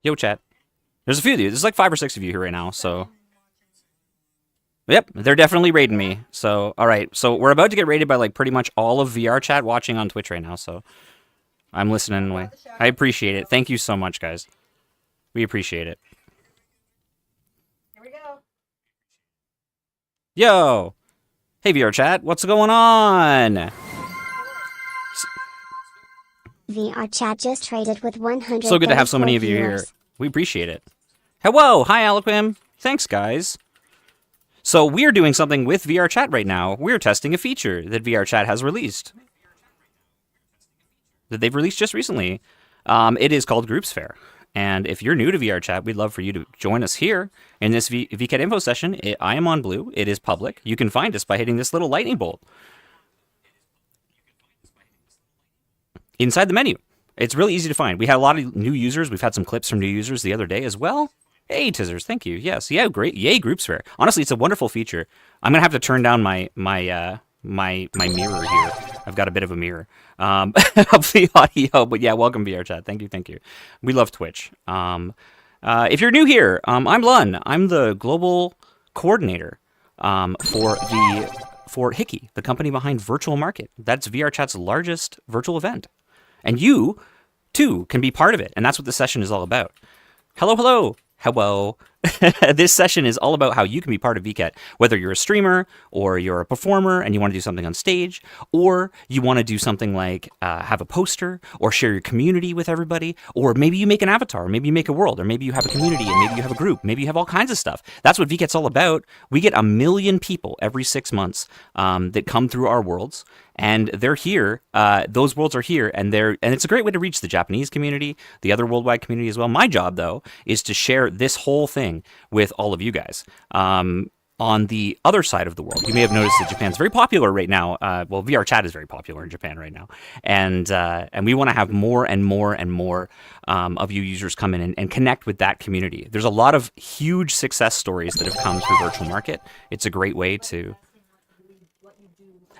Yo, chat. There's a few of you. There's like 5 or 6 of you here right now, so... Yep, they're definitely raiding me. So, alright. So, we're about to get raided by like pretty much all of VRChat watching on Twitch right now, so... I'm listening anyway. I appreciate it. Thank you so much, guys. We appreciate it. Here we go. Yo! Hey, VRChat, what's going on? VRChat just traded with 100. So good to have so many of you here. We appreciate it. Hello! Hi, Aliquim. Thanks, guys. So we're doing something with VRChat right now. We're testing a feature that VRChat has released. That they've released just recently. It is called Groups Fair. And if you're new to VRChat, we'd love for you to join us here in this VKet info session. I am on blue. It is public. You can find us by hitting this little lightning bolt inside the menu. It's really easy to find. We had a lot of new users. We've had some clips from new users the other day as well. Hey, Tizzers, thank you. Yes, yeah, great. Yay, Groups Fair. Honestly, it's a wonderful feature. I'm gonna have to turn down my mirror here. I've got a bit of a mirror of the audio, but yeah, welcome VRChat. Thank you. We love Twitch. If you're new here, I'm Lun. I'm the global coordinator for Hickey, the company behind Virtual Market. That's VRChat's largest virtual event, and you too can be part of it. And that's what this session is all about. Hello. This session is all about how you can be part of VKet, whether you're a streamer or you're a performer and you want to do something on stage, or you want to do something like have a poster or share your community with everybody, or maybe you make an avatar, or maybe you make a world, or maybe you have a community and maybe you have a group, maybe you have all kinds of stuff. That's what VKet's all about. We get 1 million people every 6 months that come through our worlds. And they're here. Those worlds are here, and it's a great way to reach the Japanese community, the other worldwide community as well. My job, though, is to share this whole thing with all of you guys. On the other side of the world, you may have noticed that Japan's very popular right now. Well, VRChat is very popular in Japan right now, and we want to have more and more and more of you users come in and connect with that community. There's a lot of huge success stories that have come through Virtual Market. It's a great way to.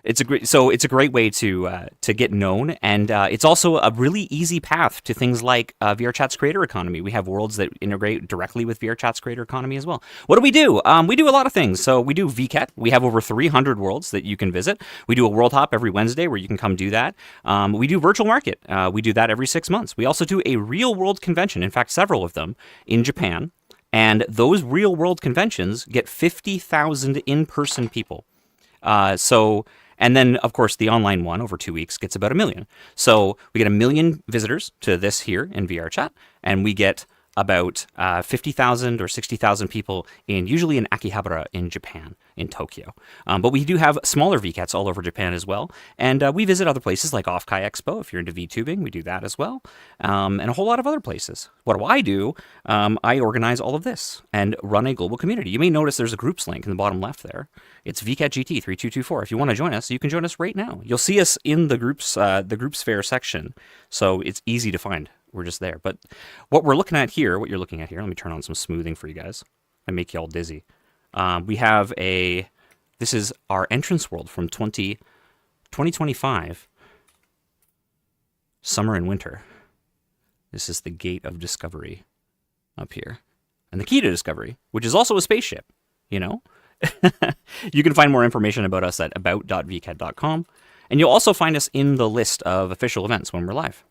It's a great way to get known, and it's also a really easy path to things like VRChat's creator economy. We have worlds that integrate directly with VRChat's creator economy as well. What do? We do a lot of things. So we do VKet. We have over 300 worlds that you can visit. We do a world hop every Wednesday where you can come do that. We do Virtual Market. We do that every 6 months. We also do a real world convention. In fact, several of them in Japan. And those real world conventions get 50,000 in-person people. And then, of course, the online one over 2 weeks gets about 1 million. So we get 1 million visitors to this here in VRChat, and we get about 50,000 or 60,000 people usually in Akihabara in Japan, in Tokyo. But we do have smaller VKets all over Japan as well. And we visit other places like Off-Kai Expo. If you're into VTubing, we do that as well. And a whole lot of other places. What do? I organize all of this and run a global community. You may notice there's a groups link in the bottom left there. It's VKet GT 3224. If you want to join us, you can join us right now. You'll see us in the groups fair section. So it's easy to find. We're just there. But what you're looking at here, let me turn on some smoothing for you guys and make you all dizzy. This is our entrance world from 2025, summer and winter. This is the gate of discovery up here. And the key to discovery, which is also a spaceship, you know? You can find more information about us at about.vket.com. And you'll also find us in the list of official events when we're live.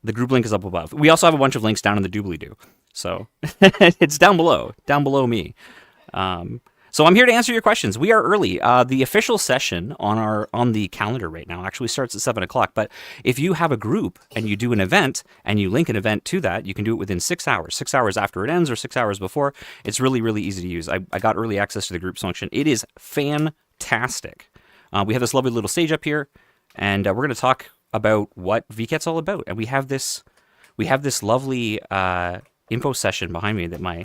The group link is up above. We also have a bunch of links down in the doobly-doo. So it's down below me. So I'm here to answer your questions. We are early. The official session on the calendar right now actually starts at 7 o'clock. But if you have a group and you do an event and you link an event to that, you can do it within 6 hours. 6 hours after it ends or 6 hours before. It's really, really easy to use. I got early access to the groups function. It is fantastic. We have this lovely little stage up here, and we're going to talk about what VKet's all about. And we have this lovely info session behind me that my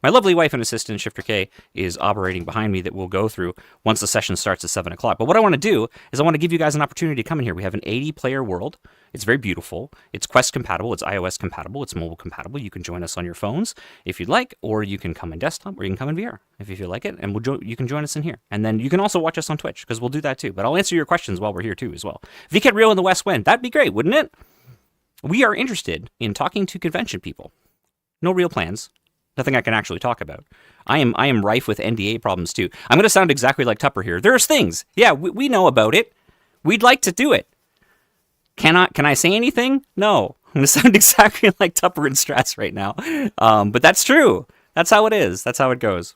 lovely wife and assistant Shifter K is operating behind me that we'll go through once the session starts at 7 o'clock. But what I want to do is I want to give you guys an opportunity to come in here. We have an 80-player world. It's very beautiful. It's Quest compatible. It's iOS compatible. It's mobile compatible. You can join us on your phones if you'd like, or you can come in desktop, or you can come in VR if you feel like it, and you can join us in here. And then you can also watch us on Twitch, because we'll do that too. But I'll answer your questions while we're here too as well. VKet Rio in the West Wind. That'd be great, wouldn't it? We are interested in talking to convention people. No real plans. Nothing I can actually talk about. I am rife with NDA problems too. I'm going to sound exactly like Tupper here. There's things. Yeah, we know about it. We'd like to do it. Can I say anything? No. I'm going to sound exactly like Tupper and Strats right now. But that's true. That's how it is. That's how it goes.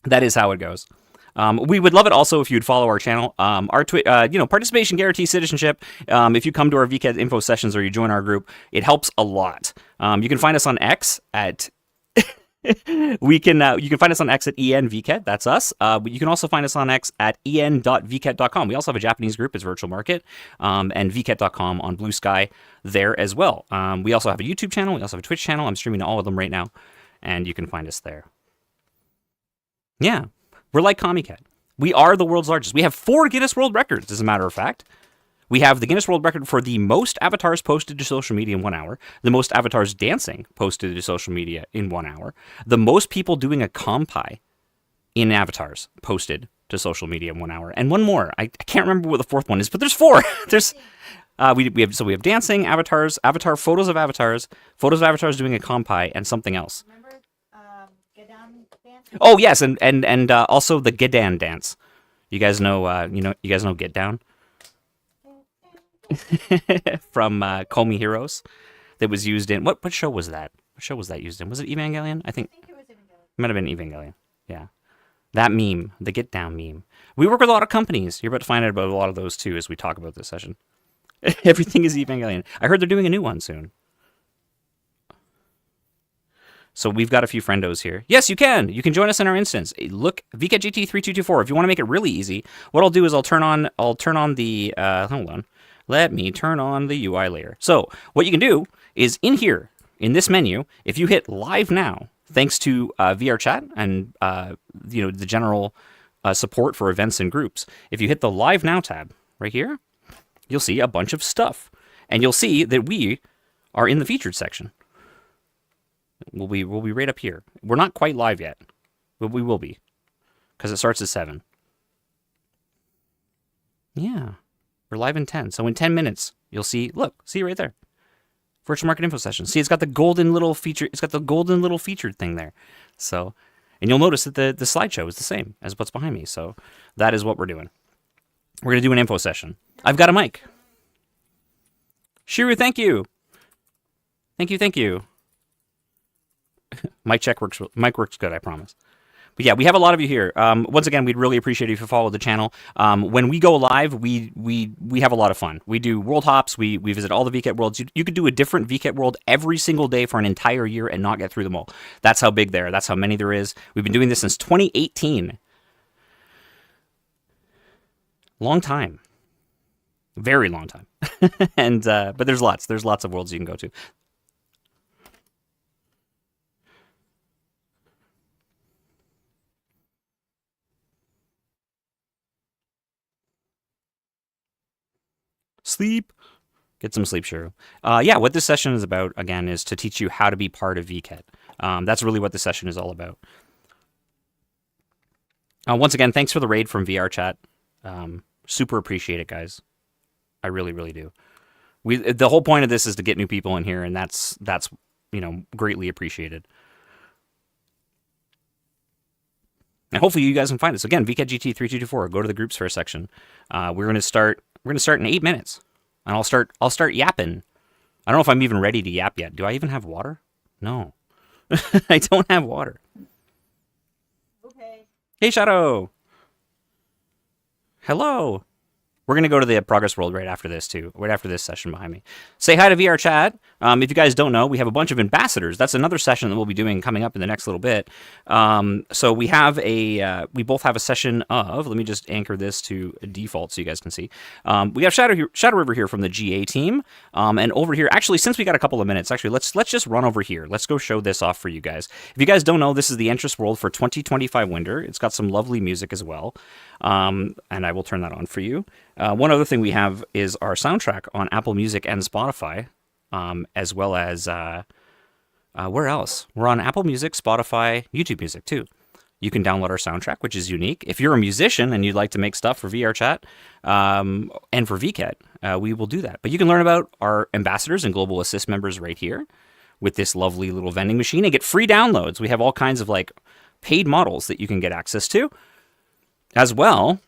That is how it goes. We would love it also if you'd follow our channel. Our participation guarantee citizenship. If you come to our VKet info sessions or you join our group, it helps a lot. You can find us on X at you can find us on X at envket. That's us. But you can also find us on X at en.vket.com. We also have a Japanese group. It's Virtual Market, and vket.com on Blue Sky there as well. We also have a YouTube channel. We also have a Twitch channel. I'm streaming to all of them right now, and you can find us there. Yeah, we're like Comiket. We are the world's largest. We have 4 Guinness World Records, as a matter of fact. We have the Guinness World Record for the most avatars posted to social media in 1 hour, the most avatars dancing posted to social media in 1 hour, the most people doing a compai in avatars posted to social media in 1 hour, and one more. I can't remember what the 4th one is, but there's 4. There's we have dancing, avatars, photos of avatars doing a compai, and something else. Remember Gedan dance? Oh yes, and also the Gedan dance. You guys know Get Down? From Komi Heroes, that was used in what show was that? What show was that used in? Was it Evangelion? I think it was Evangelion. It might have been Evangelion. Yeah, that meme, the Get Down meme. We work with a lot of companies. You're about to find out about a lot of those too as we talk about this session. Everything is Evangelion. I heard they're doing a new one soon. So we've got a few friendos here. Yes, you can. You can join us in our instance. Look, VketGT3224. If you want to make it really easy, what I'll do is I'll turn on the hold on. Let me turn on the UI layer. So what you can do is in here, in this menu, if you hit Live Now, thanks to VRChat and the general support for events and groups, if you hit the Live Now tab right here, you'll see a bunch of stuff. And you'll see that we are in the featured section. We'll be right up here. We're not quite live yet, but we will be, because it starts at 7. Yeah. We're live in 10. So in 10 minutes, you'll see right there. Virtual Market Info Session. See, it's got the golden little feature. It's got the golden little featured thing there. So, and you'll notice that the slideshow is the same as what's behind me. So that is what we're doing. We're going to do an info session. I've got a mic. Shiru, thank you. Thank you. Mic works good, I promise. But yeah, we have a lot of you here. Once again, we'd really appreciate it if you follow the channel. When we go live, we have a lot of fun. We do world hops. We visit all the VKet worlds. You could do a different VKet world every single day for an entire year and not get through them all. That's how big they are. That's how many there is. We've been doing this since 2018. Long time. Very long time. And but there's lots of worlds you can go to. Sleep. Get some sleep, Shiro. Yeah, what this session is about, again, is to teach you how to be part of VKet. That's really what this session is all about. Once again, thanks for the raid from VRChat. Super appreciate it, guys. I really, really do. The whole point of this is to get new people in here, and that's greatly appreciated. And hopefully you guys can find us. Again, VketGT3224. Go to the groups fair section. We're gonna start in 8 minutes, and I'll start yapping. I don't know if I'm even ready to yap yet. Do I even have water? No, I don't have water. Okay. Hey, Shadow. Hello. We're going to go to the progress world right after this, too. Right after this session behind me. Say hi to VRChat. If you guys don't know, we have a bunch of ambassadors. That's another session that we'll be doing coming up in the next little bit. So we have we both have a session of, let me just anchor this to default so you guys can see. We have Shadow River here from the GA team. And over here, actually, since we got a couple of minutes, actually, let's just run over here. Let's go show this off for you guys. If you guys don't know, this is the Interest World for 2025 Winter. It's got some lovely music as well. And I will turn that on for you. One other thing we have is our soundtrack on Apple Music and Spotify, as well as where else? We're on Apple Music, Spotify, YouTube Music too. You can download our soundtrack, which is unique. If you're a musician and you'd like to make stuff for VRChat and for VKet, we will do that. But you can learn about our ambassadors and global assist members right here with this lovely little vending machine and get free downloads. We have all kinds of like paid models that you can get access to. As well,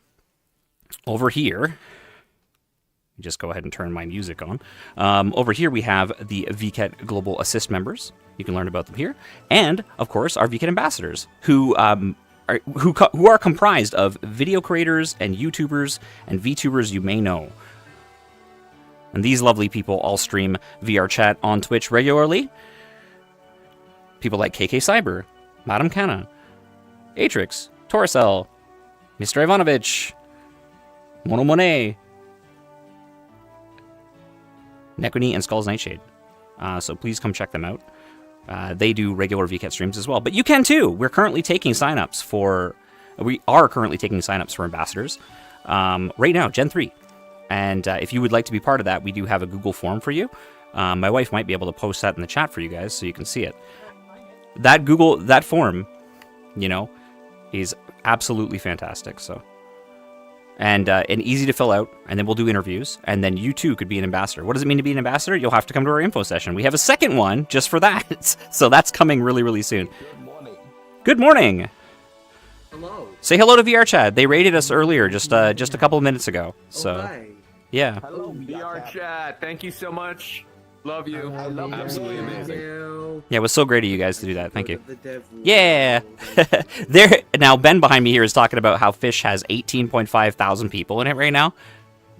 over here, just go ahead and turn my music on. Over here we have the VKet Global Assist members. You can learn about them here. And, of course, our VKet ambassadors, who are comprised of video creators and YouTubers and VTubers you may know. And these lovely people all stream VRChat on Twitch regularly. People like KK Cyber, Madam Kana, Atrix, Toracel, Mr. Ivanovich, Mono Monet, Nekuni, and Skull's Nightshade. So please come check them out. They do regular VKet streams as well. But you can too. We are currently taking signups for ambassadors right now, Gen 3. And if you would like to be part of that, we do have a Google form for you. My wife might be able to post that in the chat for you guys so you can see it. That form, is absolutely fantastic. So, and easy to fill out, and then we'll do interviews, and then you too could be an ambassador. What does it mean to be an ambassador? You'll have to come to our info session. We have a second one just for that, so that's coming really, really soon. Good morning. Good morning. Hello. Say hello to VRChat. They rated us earlier, just a couple of minutes ago. So, Hi. yeah. Hello, VRChat. Thank you so much. Love you. I love Absolutely you. amazing. Yeah, it was so great of you guys to do that. Thank you. The dev Yeah. There. Now, Ben behind me here is talking about how Fish has 18.5 thousand people in it right now.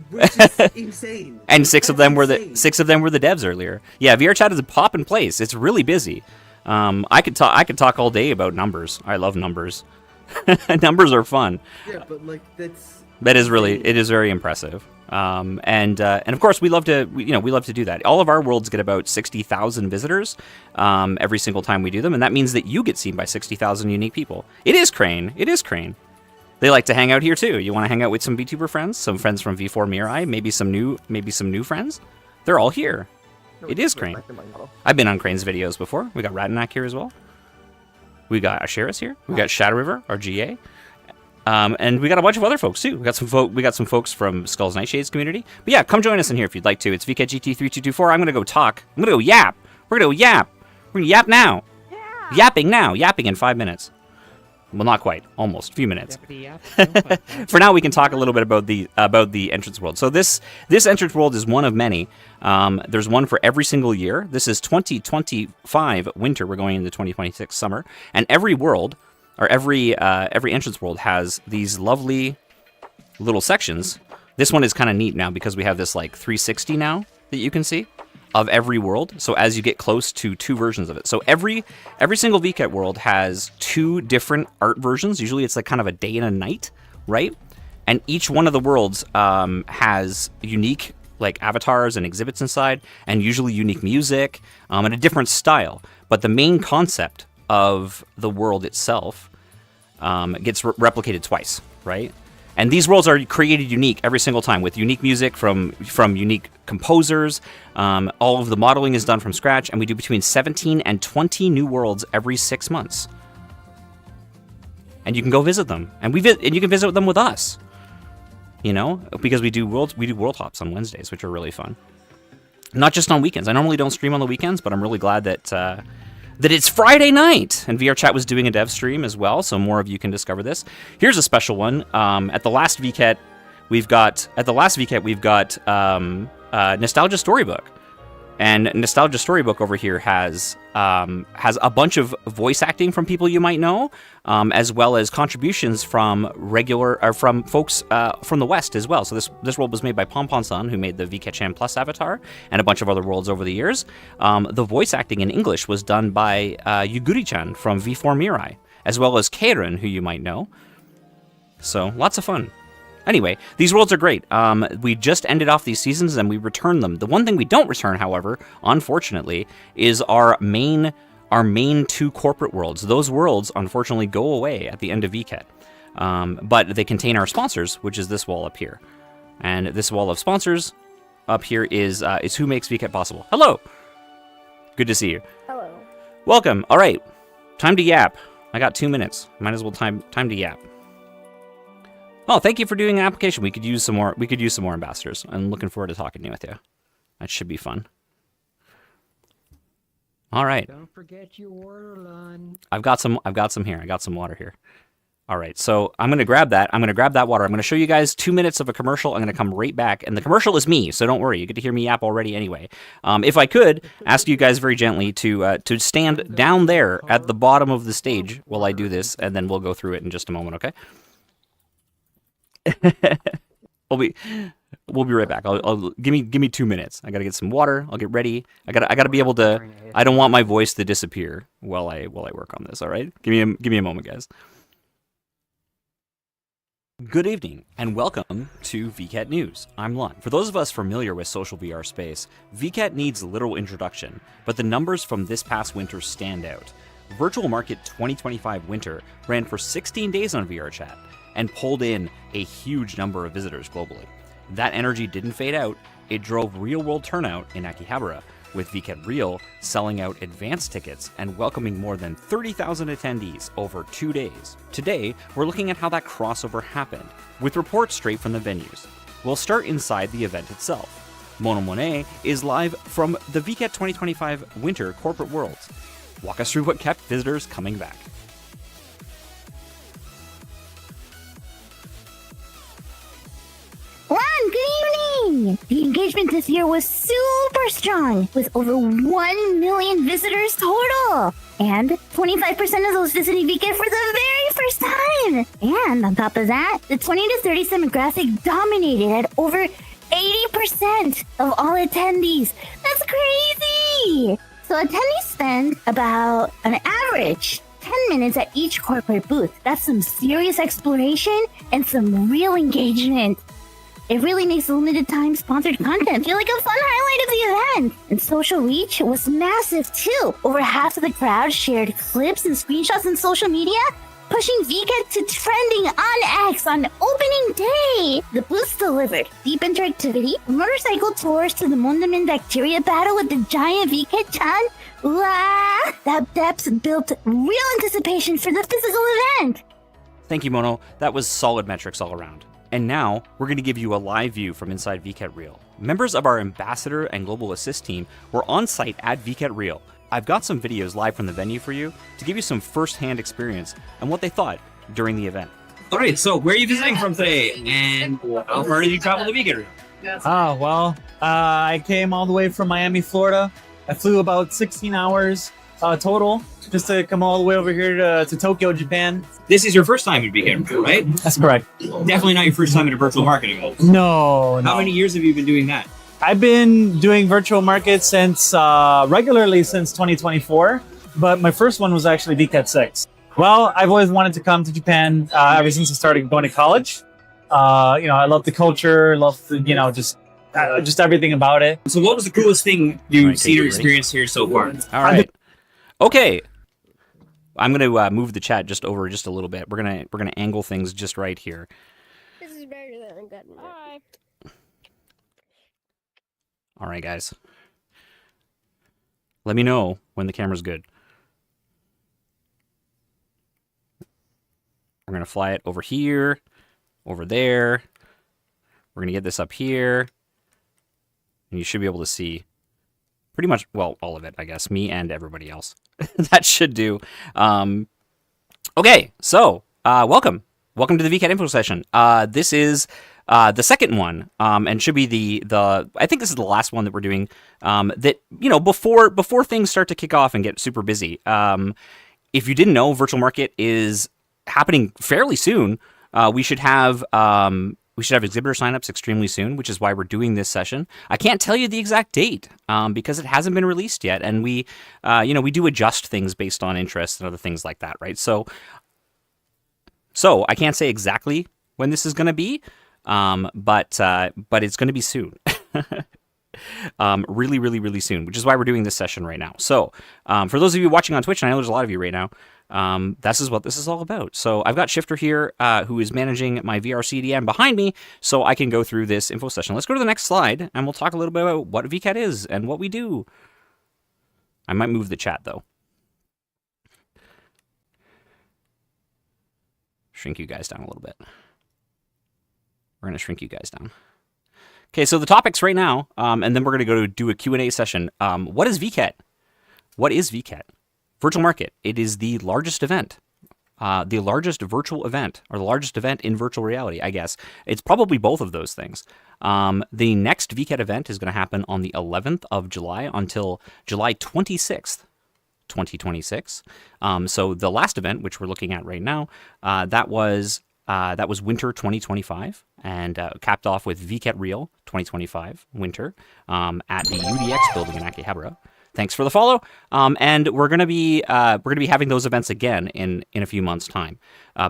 Which is insane. And six of That's them were the insane. devs earlier. Yeah, VRChat is a pop in place. It's really busy. I could talk all day about numbers. I love numbers. Numbers are fun. Yeah, but like It is very impressive. And of course we love to do that. All of our worlds get about 60,000 visitors every single time we do them, and that means that you get seen by 60,000 unique people. It is Crane. They like to hang out here too. You want to hang out with some VTuber friends, some friends from V4 Mirai, maybe some new friends. They're all here. It is Crane. I've been on Crane's videos before. We got Ratanak here as well. We got Asheris here. We got Shadow River, our GA. And we got a bunch of other folks too. We got some folks from Skull's Nightshade's community. But yeah, come join us in here if you'd like to. It's VketGT3224. I'm gonna go talk. I'm gonna go yap. We're gonna go yap. We're gonna yap now. Yeah. Yapping now. Yapping in 5 minutes. Well, not quite. Almost. A few minutes. For now, we can talk a little bit about the entrance world. So this entrance world is one of many. There's one for every single year. This is 2025 winter. We're going into 2026 summer, and every world. Or every entrance world has these lovely little sections. This one is kind of neat now because we have this like 360 now that you can see of every world. So as you get close to two versions of it. So every single VKet world has two different art versions. Usually it's like kind of a day and a night, right? And each one of the worlds has unique like avatars and exhibits inside, and usually unique music and a different style. But the main concept of the world itself gets replicated twice, right? And these worlds are created unique every single time with unique music from unique composers. All of the modeling is done from scratch, and we do between 17 and 20 new worlds every 6 months. And you can go visit them, and you can visit them with us. Because we do world hops on Wednesdays, which are really fun. Not just on weekends. I normally don't stream on the weekends, but I'm really glad that it's Friday night, and VRChat was doing a dev stream as well, so more of you can discover this. Here's a special one. At the last VKet, we've got Nostalgia Storybook, and Nostalgia Storybook over here has a bunch of voice acting from people you might know, as well as contributions from from folks from the West as well. So this world was made by Pompon-san, who made the VketChan Plus avatar, and a bunch of other worlds over the years. The voice acting in English was done by Yuguri-chan from V4 Mirai, as well as Keirin, who you might know. So lots of fun. Anyway, these worlds are great. We just ended off these seasons and we returned them. The one thing we don't return, however, unfortunately, is our main two corporate worlds. Those worlds, unfortunately, go away at the end of VKet. But they contain our sponsors, which is this wall up here. And this wall of sponsors up here is who makes VKet possible. Hello! Good to see you. Hello. Welcome. All right. Time to yap. I got 2 minutes. Might as well time to yap. Oh, thank you for doing an application. We could use some more. We could use some more ambassadors. I'm looking forward to talking with you. That should be fun. All right. Don't forget your water, Lon. I've got some here. I got some water here. All right, so I'm going to grab that. I'm going to grab that water. I'm going to show you guys 2 minutes of a commercial. I'm going to come right back. And the commercial is me, so don't worry. You get to hear me yap already anyway. If I could, ask you guys very gently to stand down there at the bottom of the stage while I do this, and then we'll go through it in just a moment, okay? we'll be right back. Give me 2 minutes. I got to get some water. I'll get ready. I got to be able to. I don't want my voice to disappear while I work on this, all right? Give me a moment, guys. Good evening, and welcome to VKet News. I'm Lon. For those of us familiar with social VR space, VKet needs little introduction, but the numbers from this past winter stand out. Virtual Market 2025 Winter ran for 16 days on VRChat and pulled in a huge number of visitors globally. That energy didn't fade out. It drove real-world turnout in Akihabara, with VKet Real selling out advance tickets and welcoming more than 30,000 attendees over 2 days. Today, we're looking at how that crossover happened, with reports straight from the venues. We'll start inside the event itself. Mono Monet is live from the VKet 2025 Winter Corporate Worlds. Walk us through what kept visitors coming back. Ron, good evening! The engagement this year was super strong, with over 1 million visitors total! And 25% of those visiting VKet for the very first time! And on top of that, the 20 to 30s demographic dominated at over 80% of all attendees! That's crazy! So attendees spend about an average 10 minutes at each corporate booth. That's some serious exploration and some real engagement. It really makes limited time sponsored content feel like a fun highlight of the event. And social reach was massive too. Over half of the crowd shared clips and screenshots on social media, pushing VKet to trending on X on opening day. The booths delivered deep interactivity, motorcycle tours to the Mundamin bacteria battle with the giant VketChan. Wow, that depth built real anticipation for the physical event. Thank you, Mono. That was solid metrics all around. And now, we're going to give you a live view from inside VKet Real. Members of our Ambassador and Global Assist team were on site at VKet Real. I've got some videos live from the venue for you to give you some first-hand experience and what they thought during the event. All right, so where are you visiting from today? And how far did you travel to VKet Real? I came all the way from Miami, Florida. I flew about 16 hours total just to come all the way over here to Tokyo, Japan. This is your first time at VKet Real, right? That's correct. Definitely not your first time at a virtual market event. No. How many years have you been doing that? I've been doing virtual markets regularly since 2024, but my first one was actually VKet 6. Well, I've always wanted to come to Japan ever since I started going to college. I love the culture, love the, just everything about it. So what was the coolest thing you've seen or experienced here so far? All right. Okay. I'm going to move the chat just a little bit. We're gonna angle things just right here. This is better than good. Bye. All right, guys. Let me know when the camera's good. We're going to fly it over here, over there. We're going to get this up here. And you should be able to see pretty much, well, all of it, I guess. Me and everybody else. That should do. Okay, so welcome. Welcome to the VKet Info Session. This is the second one, and should be the I think this is the last one that we're doing. That before things start to kick off and get super busy. If you didn't know, Virtual Market is happening fairly soon. We should have exhibitor signups extremely soon, which is why we're doing this session. I can't tell you the exact date because it hasn't been released yet, and we do adjust things based on interest and other things like that, right? So I can't say exactly when this is going to be, but it's going to be soon. Really, really, really soon, which is why we're doing this session right now. So for those of you watching on Twitch, and I know there's a lot of you right now, this is what this is all about. So I've got Shifter here, who is managing my VR CDM behind me, so I can go through this info session. Let's go to the next slide, and we'll talk a little bit about what VKet is and what we do. I might move the chat, though. Shrink you guys down a little bit. We're going to shrink you guys down. Okay, so the topics right now, and then we're going to go to do a Q&A session. What is VKet? What is VKet? Virtual Market. It is the largest event. The largest virtual event, or the largest event in virtual reality, I guess. It's probably both of those things. The next VKet event is going to happen on the 11th of July until July 26th, 2026. So the last event, which we're looking at right now, that was winter 2025, and capped off with VKet Real 2025 winter at the UDX building in Akihabara. Thanks for the follow. And we're gonna be having those events again in a few months' time.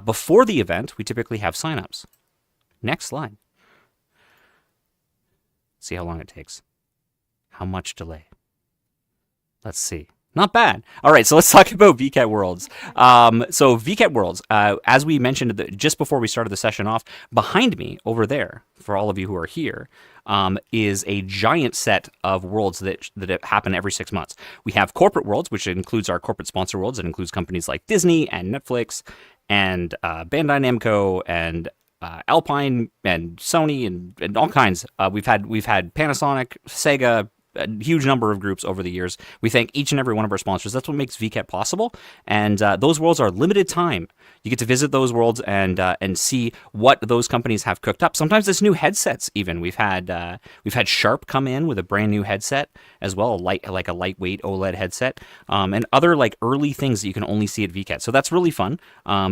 Before the event, we typically have signups. Next slide. See how long it takes. How much delay? Let's see. Not bad. All right, so let's talk about VKet Worlds. So VKet Worlds, as we mentioned just before we started the session off, behind me over there, for all of you who are here, is a giant set of worlds that happen every 6 months. We have corporate worlds, which includes our corporate sponsor worlds. It includes companies like Disney and Netflix and Bandai Namco and Alpine and Sony and all kinds. We've had Panasonic, Sega, a huge number of groups over the years. We thank each and every one of our sponsors. That's what makes VKet possible. And those worlds are limited time. You get to visit those worlds and see what those companies have cooked up. Sometimes it's new headsets. Even we've had Sharp come in with a brand new headset as well, like a lightweight OLED headset, and other like early things that you can only see at VKet. So that's really fun,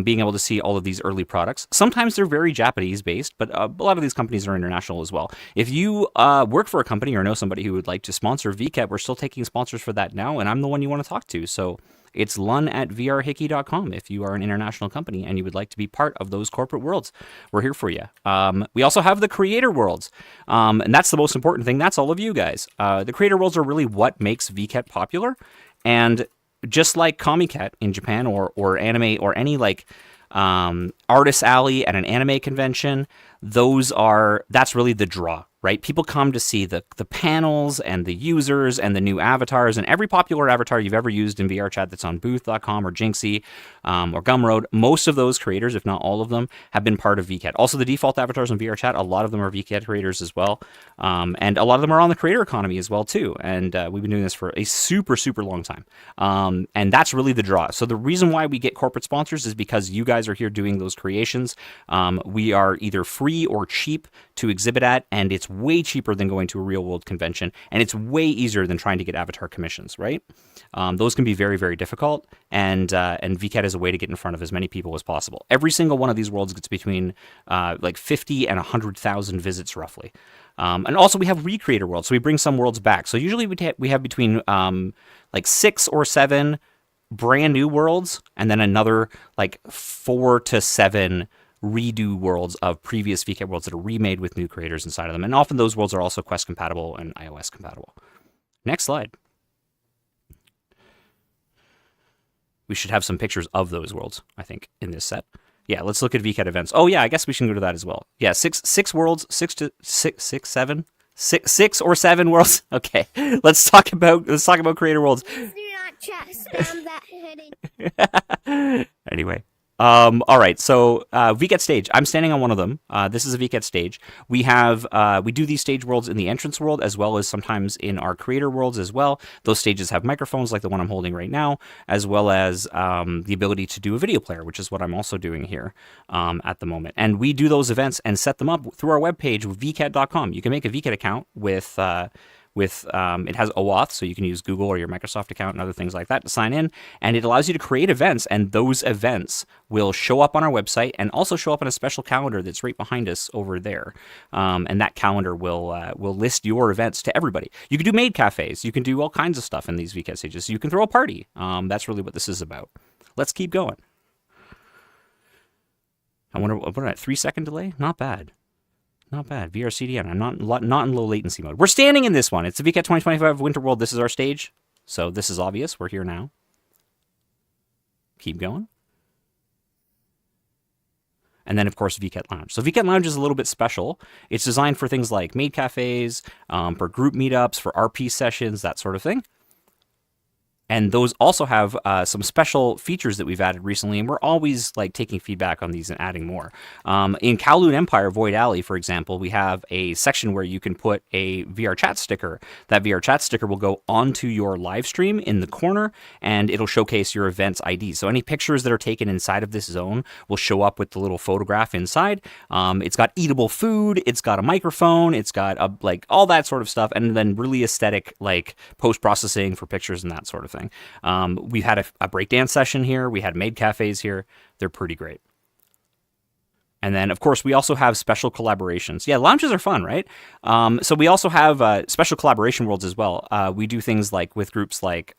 being able to see all of these early products. Sometimes they're very Japanese based, but a lot of these companies are international as well. If you work for a company or know somebody who would like to sponsor VKet, we're still taking sponsors for that now, and I'm the one you want to talk to. So it's lun@vrhickey.com if you are an international company and you would like to be part of those corporate worlds. We're here for you. We also have the creator worlds, and that's the most important thing. That's all of you guys. The creator worlds are really what makes VKet popular, and just like Comiket in Japan or anime or any like Artist Alley at an anime convention, that's really the draw, right? People come to see the panels and the users and the new avatars, and every popular avatar you've ever used in VRChat that's on booth.com or Jinxie or Gumroad. Most of those creators, if not all of them, have been part of VKet. Also, the default avatars on VRChat, a lot of them are VKet creators as well. And a lot of them are on the creator economy as well, too. And we've been doing this for a super, super long time. And that's really the draw. So the reason why we get corporate sponsors is because you guys are here doing those creations. We are either free or cheap to exhibit at, and it's way cheaper than going to a real world convention, and it's way easier than trying to get avatar commissions, right? Those can be very, very difficult, and VKet is a way to get in front of as many people as possible. Every single one of these worlds gets between like 50 and 100,000 visits roughly. And also we have recreator worlds, so we bring some worlds back. So usually we have between like 6 or 7 brand new worlds, and then another like 4 to 7 redo worlds of previous VKet worlds that are remade with new creators inside of them. And often those worlds are also Quest compatible and iOS compatible. Next slide. We should have some pictures of those worlds, I think, in this set. Yeah, let's look at VKet events. Oh yeah, I guess we can go to that as well. Yeah, six worlds, 6 or 7 worlds. Okay, let's talk about creator worlds. Please do not spam that heading. Anyway. All right, so VKet stage. I'm standing on one of them. This is a VKet stage. We do these stage worlds in the entrance world as well as sometimes in our creator worlds as well. Those stages have microphones like the one I'm holding right now, as well as the ability to do a video player, which is what I'm also doing here at the moment. And we do those events and set them up through our webpage, vket.com. You can make a VKet account with it has OAuth, so you can use Google or your Microsoft account and other things like that to sign in, and it allows you to create events, and those events will show up on our website and also show up in a special calendar that's right behind us over there, and that calendar will list your events to everybody. You can do maid cafes, you can do all kinds of stuff in these VKet stages, you can throw a party. That's really what this is about. Let's keep going. I wonder, what are 3-second delay? Not bad. Not bad. VRCDN. I'm not in low latency mode. We're standing in this one. It's the VKet 2025 Winter World. This is our stage. So this is obvious. We're here now. Keep going. And then, of course, VKet Lounge. So VKet Lounge is a little bit special. It's designed for things like maid cafes, for group meetups, for RP sessions, that sort of thing. and those also have some special features that we've added recently, and we're always like taking feedback on these and adding more. In Kowloon Empire Void Alley, for example, we have a section where you can put a VRChat sticker. That VRChat sticker will go onto your live stream in the corner, and it'll showcase your event's ID. So any pictures that are taken inside of this zone will show up with the little photograph inside. It's got eatable food, it's got a microphone, it's got like all that sort of stuff, and then really aesthetic like post-processing for pictures and that sort of thing. We've had a breakdance session here. We had maid cafes here. They're pretty great. And then, of course, we also have special collaborations. Yeah, lounges are fun, right? So we also have special collaboration worlds as well. We do things like with groups like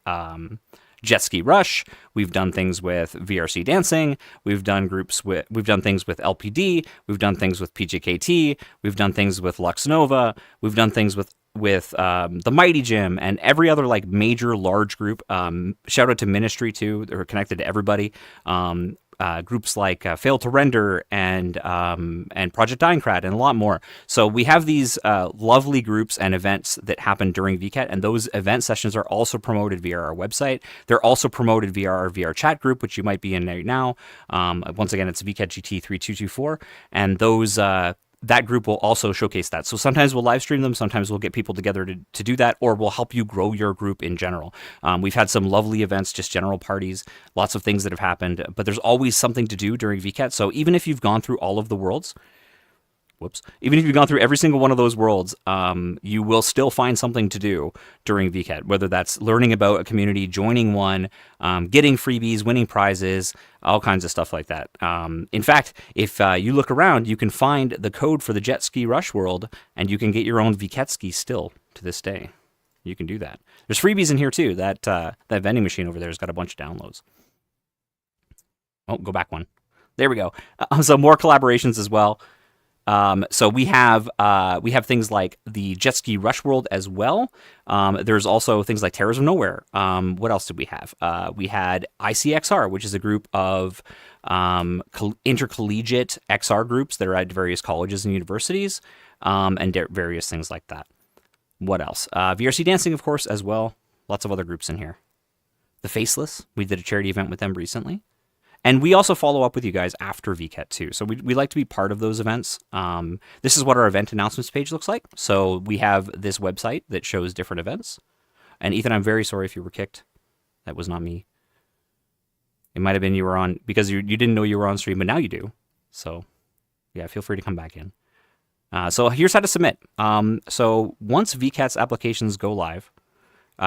Jet Ski Rush. We've done things with VRC Dancing. We've done things with LPD. We've done things with PJKT. We've done things with Lux Nova. We've done things with the Mighty Gym and every other like major large group. Shout out to Ministry too. They're connected to everybody. Groups like Fail to Render and Project Dinecrat and a lot more. So we have these lovely groups and events that happen during VKet, and those event sessions are also promoted via our website. They're also promoted via our VRChat group, which you might be in right now. Once again, it's VKet GT 3224, and those that group will also showcase that. So sometimes we'll live stream them, sometimes we'll get people together to do that, or we'll help you grow your group in general. We've had some lovely events, just general parties, lots of things that have happened, but there's always something to do during VKet. So even if you've gone through all of the worlds, even if you've gone through every single one of those worlds, you will still find something to do during VKet, whether that's learning about a community, joining one, getting freebies, winning prizes, all kinds of stuff like that. In fact, if you look around, you can find the code for the Jet Ski Rush world, and you can get your own VKet ski still to this day. You can do that. There's freebies in here too. That vending machine over there has got a bunch of downloads. Oh, go back one. There we go. So more collaborations as well. So we have things like the Jet Ski Rush World as well. There's also things like Terrors of Nowhere. What else did we have? We had ICXR, which is a group of intercollegiate XR groups that are at various colleges and universities, and various things like that. What else? VRC Dancing, of course, as well. Lots of other groups in here. The Faceless, we did a charity event with them recently. And we also follow up with you guys after VKet too. So we like to be part of those events. This is what our event announcements page looks like. So we have this website that shows different events. And Ethan, I'm very sorry if you were kicked. That was not me. It might have been you were on, because you didn't know you were on stream, but now you do. So yeah, feel free to come back in. So here's how to submit. So once VKet's applications go live,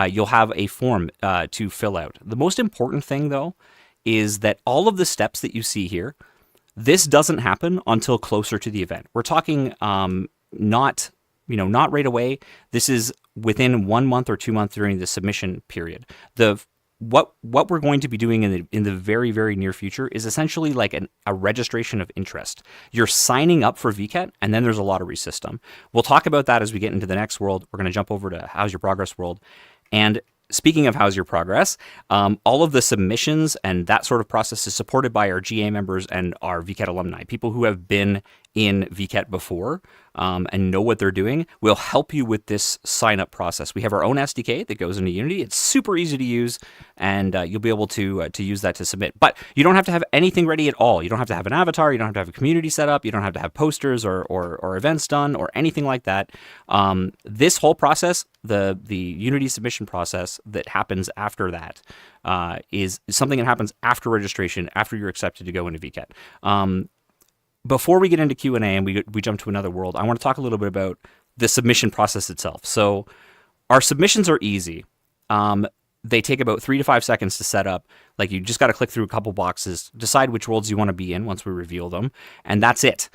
you'll have a form to fill out. The most important thing though, is that all of the steps that you see here, this doesn't happen until closer to the event. We're talking not right away. This is within 1 month or 2 months during the submission period. What we're going to be doing in the very, very near future is essentially like a registration of interest. You're signing up for VKet, and then there's a lottery system. We'll talk about that as we get into the next world. We're going to jump over to How's Your Progress world. And speaking of How's Your Progress, all of the submissions and that sort of process is supported by our GA members and our VKet alumni, people who have been in VKet before and know what they're doing. Will help you with this sign-up process. We have our own SDK that goes into Unity. It's super easy to use, and you'll be able to use that to submit. But you don't have to have anything ready at all. You don't have to have an avatar. You don't have to have a community set up. You don't have to have posters or events done or anything like that. This whole process, the Unity submission process that happens after that, is something that happens after registration, after you're accepted to go into VKet. Before we get into Q&A and we jump to another world, I want to talk a little bit about the submission process itself. So our submissions are easy. They take about 3 to 5 seconds to set up. Like, you just got to click through a couple boxes, decide which worlds you want to be in once we reveal them, and that's it.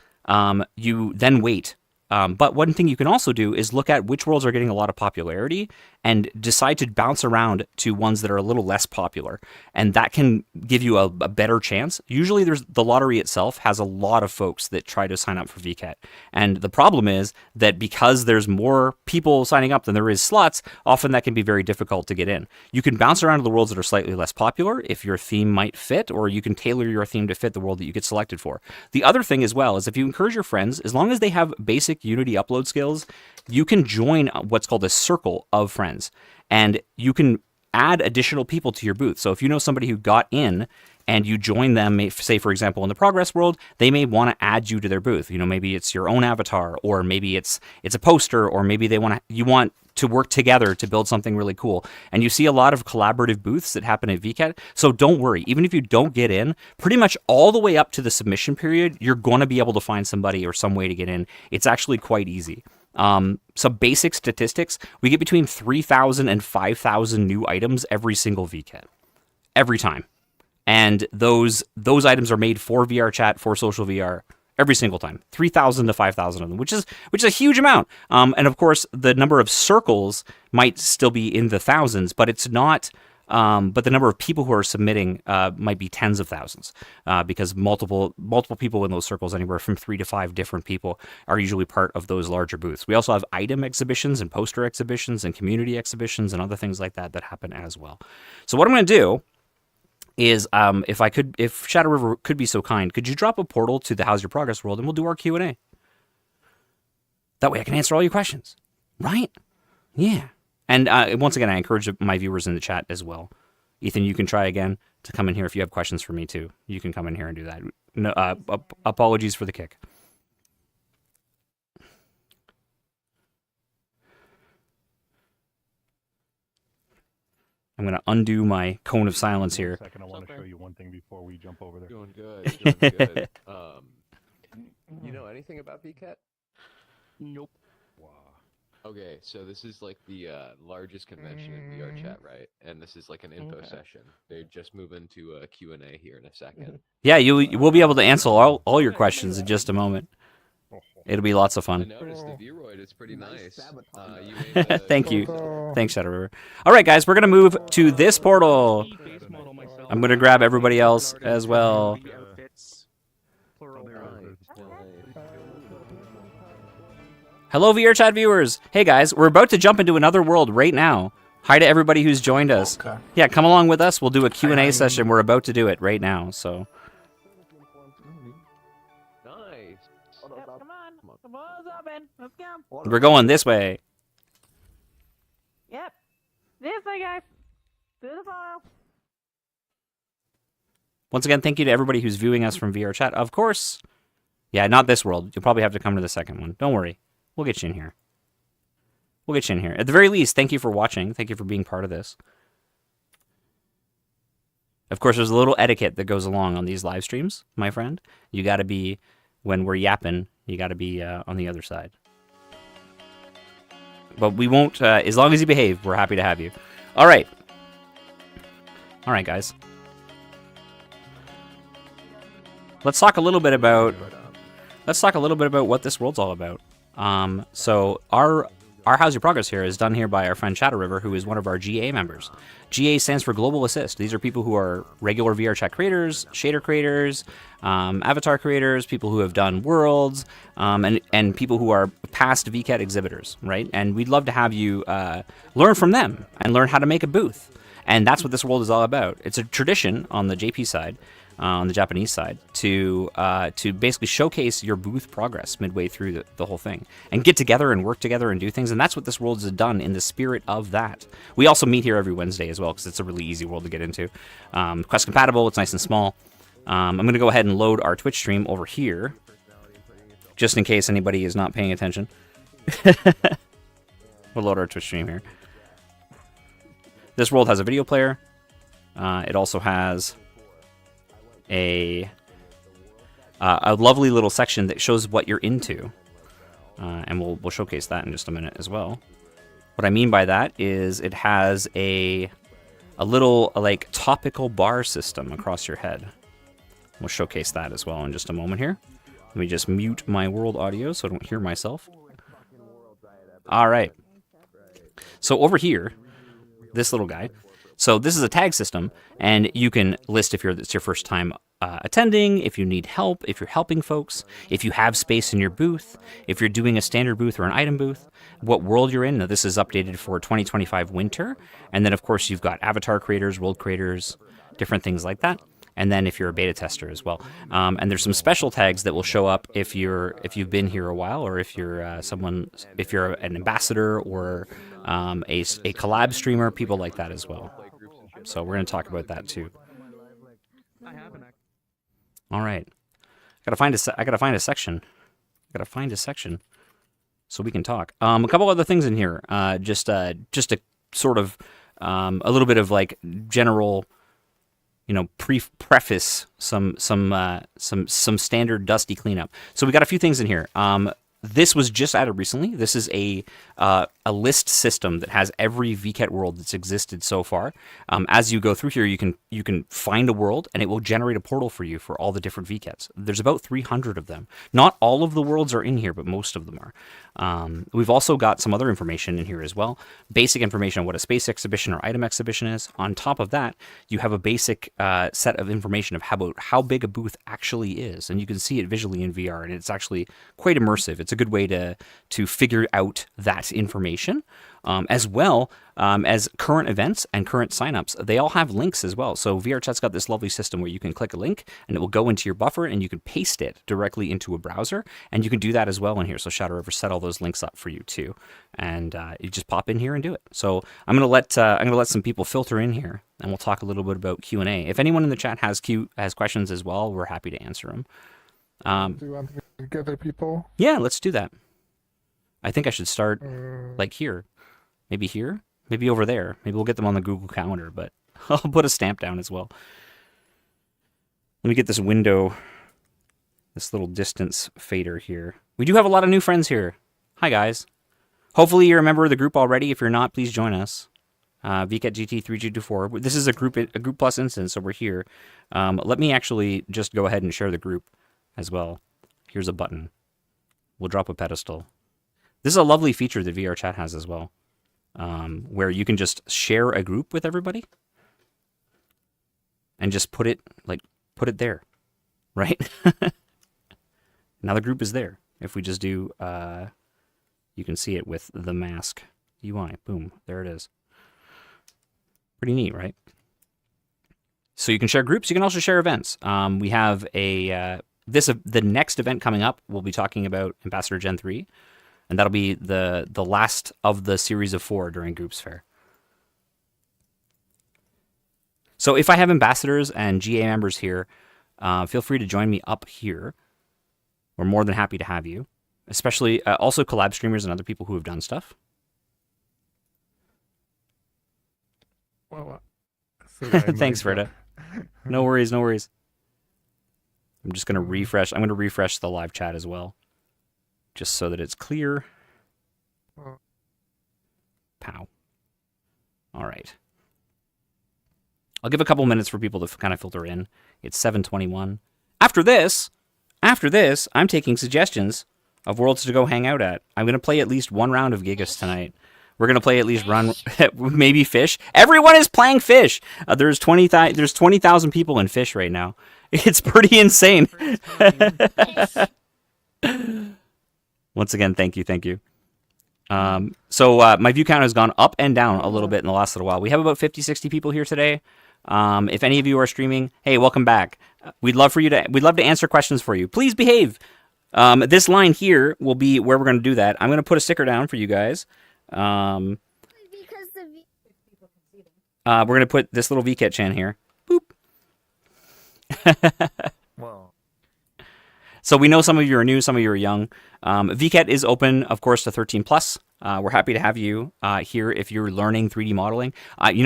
You then wait. But one thing you can also do is look at which worlds are getting a lot of popularity and decide to bounce around to ones that are a little less popular. And that can give you a better chance. Usually the lottery itself has a lot of folks that try to sign up for VKet. And the problem is that because there's more people signing up than there is slots, often that can be very difficult to get in. You can bounce around to the worlds that are slightly less popular if your theme might fit, or you can tailor your theme to fit the world that you get selected for. The other thing as well is if you encourage your friends, as long as they have basic Unity upload skills, you can join what's called a circle of friends. And you can add additional people to your booth. So if you know somebody who got in and you join them, say for example in the progress world, they may want to add you to their booth. You know, maybe it's your own avatar, or maybe it's a poster, or maybe you want to work together to build something really cool. And you see a lot of collaborative booths that happen at VKet. So don't worry, even if you don't get in, pretty much all the way up to the submission period, you're going to be able to find somebody or some way to get in. It's actually quite easy. Some basic statistics, we get between 3,000 and 5,000 new items every single VKet. Every time. And those items are made for VRChat, for social VR, every single time. 3,000 to 5,000 of them, which is a huge amount. And of course, the number of circles might still be in the thousands, but it's not. But the number of people who are submitting might be tens of thousands, because multiple people in those circles, anywhere from 3 to 5 different people, are usually part of those larger booths. We also have item exhibitions and poster exhibitions and community exhibitions and other things like that happen as well. So what I'm going to do is, if Shadow River could be so kind, could you drop a portal to the How's Your Progress world, and we'll do our Q&A. That way I can answer all your questions, right? Yeah. And once again, I encourage my viewers in the chat as well. Ethan, you can try again to come in here if you have questions for me too. You can come in here and do that. No, apologies for the kick. I'm going to undo my cone of silence here. Second, I want to show you one thing before we jump over there. Doing good. Doing good. You know anything about VKet? Nope. Wow. Okay, so this is like the largest convention in VRChat, right? And this is like an info session. They just move into a Q&A here in a second. Yeah, you will be able to answer all your questions in just a moment. It'll be lots of I fun. noticed the Vroid, it's pretty nice. Thank you. Thanks, Shadow River. All right, guys, we're going to move to this portal. I'm going to grab everybody else as well. Hello, VRChat viewers. Hey, guys, we're about to jump into another world right now. Hi to everybody who's joined us. Okay. Yeah, come along with us. We'll do a Q&A session. We're about to do it right now, so... We're going this way. Yep. This way, guys. To the file. Once again, thank you to everybody who's viewing us from VRChat. Of course. Yeah, not this world. You'll probably have to come to the second one. Don't worry. We'll get you in here. We'll get you in here. At the very least, thank you for watching. Thank you for being part of this. Of course, there's a little etiquette that goes along on these live streams, my friend. You got to be, when we're yapping, you got to be on the other side. But we won't, as long as you behave, we're happy to have you. All right. All right, guys. Let's talk a little bit about what this world's all about. So our How's Your Progress here is done here by our friend Shadow River, who is one of our GA members. GA stands for Global Assist. These are people who are regular VRChat creators, shader creators, avatar creators, people who have done worlds, and people who are past VKet exhibitors, right? And we'd love to have you learn from them and learn how to make a booth. And that's what this world is all about. It's a tradition on the JP side, on the Japanese side, to basically showcase your booth progress midway through the whole thing, and get together and work together and do things. And that's what this world has done in the spirit of that. We also meet here every Wednesday as well, because it's a really easy world to get into. Quest compatible, it's nice and small. I'm going to go ahead and load our Twitch stream over here, just in case anybody is not paying attention. We'll load our Twitch stream here. This world has a video player. It also has a lovely little section that shows what you're into, and we'll showcase that in just a minute as well. What I mean by that is it has a little like topical bar system across your head. We'll showcase that as well in just a moment here. Let me just mute my world audio so I don't hear myself. All right. So over here, this little guy. So this is a tag system, and you can list if it's your first time attending, if you need help, if you're helping folks, if you have space in your booth, if you're doing a standard booth or an item booth, what world you're in. Now, this is updated for 2025 winter, and then of course you've got avatar creators, world creators, different things like that. And then if you're a beta tester as well. And there's some special tags that will show up if you've been here a while, or if you're if you're an ambassador or a collab streamer, people like that as well. So we're going to talk about that too. All right. I gotta find a section. So we can talk. A couple other things in here. Just a sort of a little bit of like general, preface, some standard dusty cleanup. So we got a few things in here. This was just added recently. This is a list system that has every VKet world that's existed so far. As you go through here, you can find a world, and it will generate a portal for you for all the different VKets. There's about 300 of them. Not all of the worlds are in here, but most of them are. We've also got some other information in here as well. Basic information on what a space exhibition or item exhibition is. On top of that, you have a basic set of information of how big a booth actually is, and you can see it visually in VR, and it's actually quite immersive. It's a good way to figure out that information, as well as current events and current signups. They all have links as well. So VRChat's got this lovely system where you can click a link and it will go into your buffer, and you can paste it directly into a browser, and you can do that as well in here. So Shadow River set all those links up for you too, and you just pop in here and do it. So I'm gonna let some people filter in here, and we'll talk a little bit about Q&A. If anyone in the chat has questions as well, we're happy to answer them. Do you want me to gather people? Yeah, let's do that. I think I should start like here. Maybe here? Maybe over there. Maybe we'll get them on the Google Calendar, but I'll put a stamp down as well. Let me get this window, this little distance fader here. We do have a lot of new friends here. Hi, guys. Hopefully you're a member of the group already. If you're not, please join us. VKet GT 3G24. This is a group plus instance, so we're here. Let me actually just go ahead and share the group as well. Here's a button. We'll drop a pedestal. This is a lovely feature that VRChat has as well, where you can just share a group with everybody and just put it there, right? Now the group is there. If we just do, you can see it with the mask UI. Boom, there it is. Pretty neat, right? So you can share groups. You can also share events. We have the next event coming up. We'll be talking about Ambassador Gen 3. And that'll be the last of the series of 4 during Groups Fair. So if I have ambassadors and GA members here, feel free to join me up here. We're more than happy to have you. Especially also collab streamers and other people who have done stuff. Well, thanks, Freda. No worries, no worries. I'm just going to refresh. I'm going to refresh the live chat as well, just so that it's clear. Pow. All right. I'll give a couple minutes for people to kind of filter in. It's 7:21. After this, I'm taking suggestions of worlds to go hang out at. I'm going to play at least one round of Gigas tonight. We're going to play at least maybe Fish. Everyone is playing Fish. There's 20,000 people in Fish right now. It's pretty insane. Once again, thank you. So my view count has gone up and down a little bit in the last little while. We have about 50, 60 people here today. If any of you are streaming, hey, welcome back. We'd love to answer questions for you. Please behave. This line here will be where we're going to do that. I'm going to put a sticker down for you guys. We're going to put this little VketChan here. Boop. well. So we know some of you are new, some of you are young. VKet is open, of course, to 13 plus. We're happy to have you here if you're learning 3D modeling.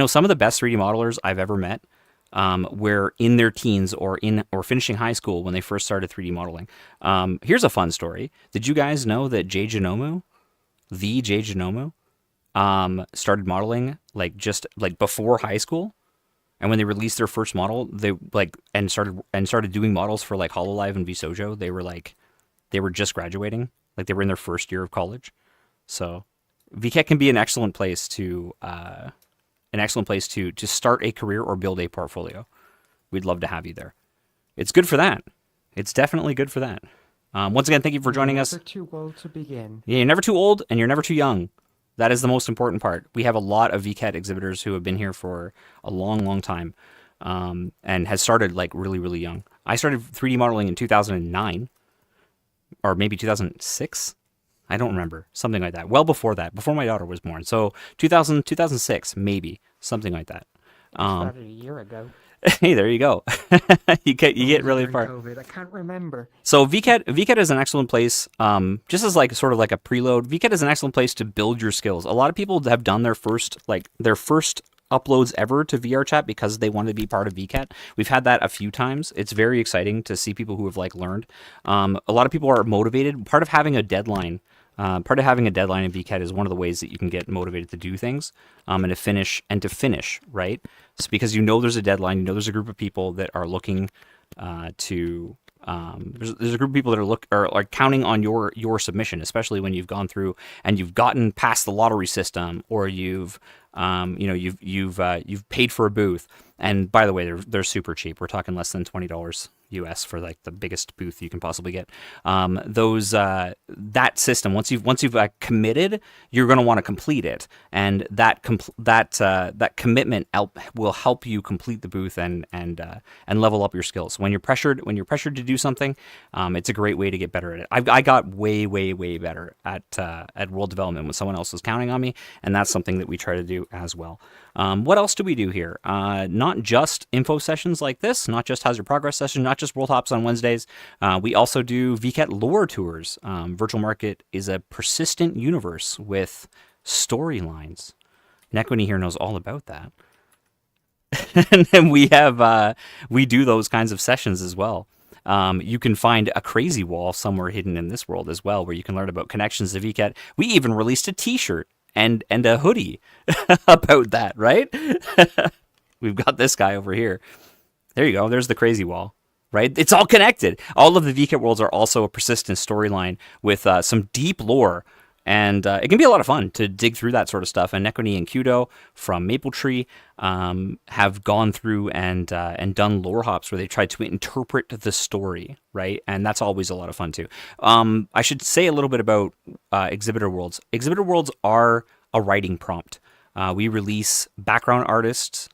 Some of the best 3D modelers I've ever met were in their teens or finishing high school when they first started 3D modeling. Here's a fun story. Did you guys know that Jay Genomu, started modeling just before high school? And when they released their first model, they started doing models for HoloLive and VSojo. They were just graduating, they were in their first year of college. So VKet can be an excellent place to start a career or build a portfolio. We'd love to have you there. It's good for that. It's definitely good for that. Once again, thank you for joining us. You're never too old to begin. Yeah, you're never too old and you're never too young. That is the most important part. We have a lot of VKet exhibitors who have been here for a long, long time, and has started really, really young. I started 3D modeling in 2009, or maybe 2006. I don't remember. Something like that. Well before that, before my daughter was born. So 2006, maybe. Something like that. Started a year ago. Hey, there you go. you get really During far. COVID. I can't remember. So VketChat is an excellent place, just as like sort of like a preload. VketChat is an excellent place to build your skills. A lot of people have done their first uploads ever to VRChat because they wanted to be part of VketChat. We've had that a few times. It's very exciting to see people who have like learned. A lot of people are motivated. Part of having a deadline in VketChat is one of the ways that you can get motivated to do things, and to finish, right? It's because you know there's a deadline, you know there's a group of people that are looking to there's a group of people that are counting on your submission, especially when you've gone through and you've gotten past the lottery system, or you've paid for a booth. And by the way, they're super cheap. We're talking less than $20 US for like the biggest booth you can possibly get. That system, once you've committed, you're going to want to complete it, and that commitment will help you complete the booth and level up your skills. When you're pressured to do something, it's a great way to get better at it. I got way better at world development when someone else was counting on me, and that's something that we try to do as well. What else do we do here? Not just info sessions like this, not just How's Your Progress session, not just World Hops on Wednesdays. We also do VKet lore tours. Virtual Market is a persistent universe with storylines. Nekwini here knows all about that. And then we do those kinds of sessions as well. You can find a crazy wall somewhere hidden in this world as well, where you can learn about connections to VKet. We even released a t-shirt and a hoodie about that, right? We've got this guy over here. There you go. There's the crazy wall, right? It's all connected. All of the VKet worlds are also a persistent storyline with some deep lore. And it can be a lot of fun to dig through that sort of stuff. And Nekwini and Kudo from Maple Tree have gone through and done lore hops where they tried to interpret the story, right? And that's always a lot of fun too. I should say a little bit about exhibitor worlds. Exhibitor worlds are a writing prompt. We release background artists,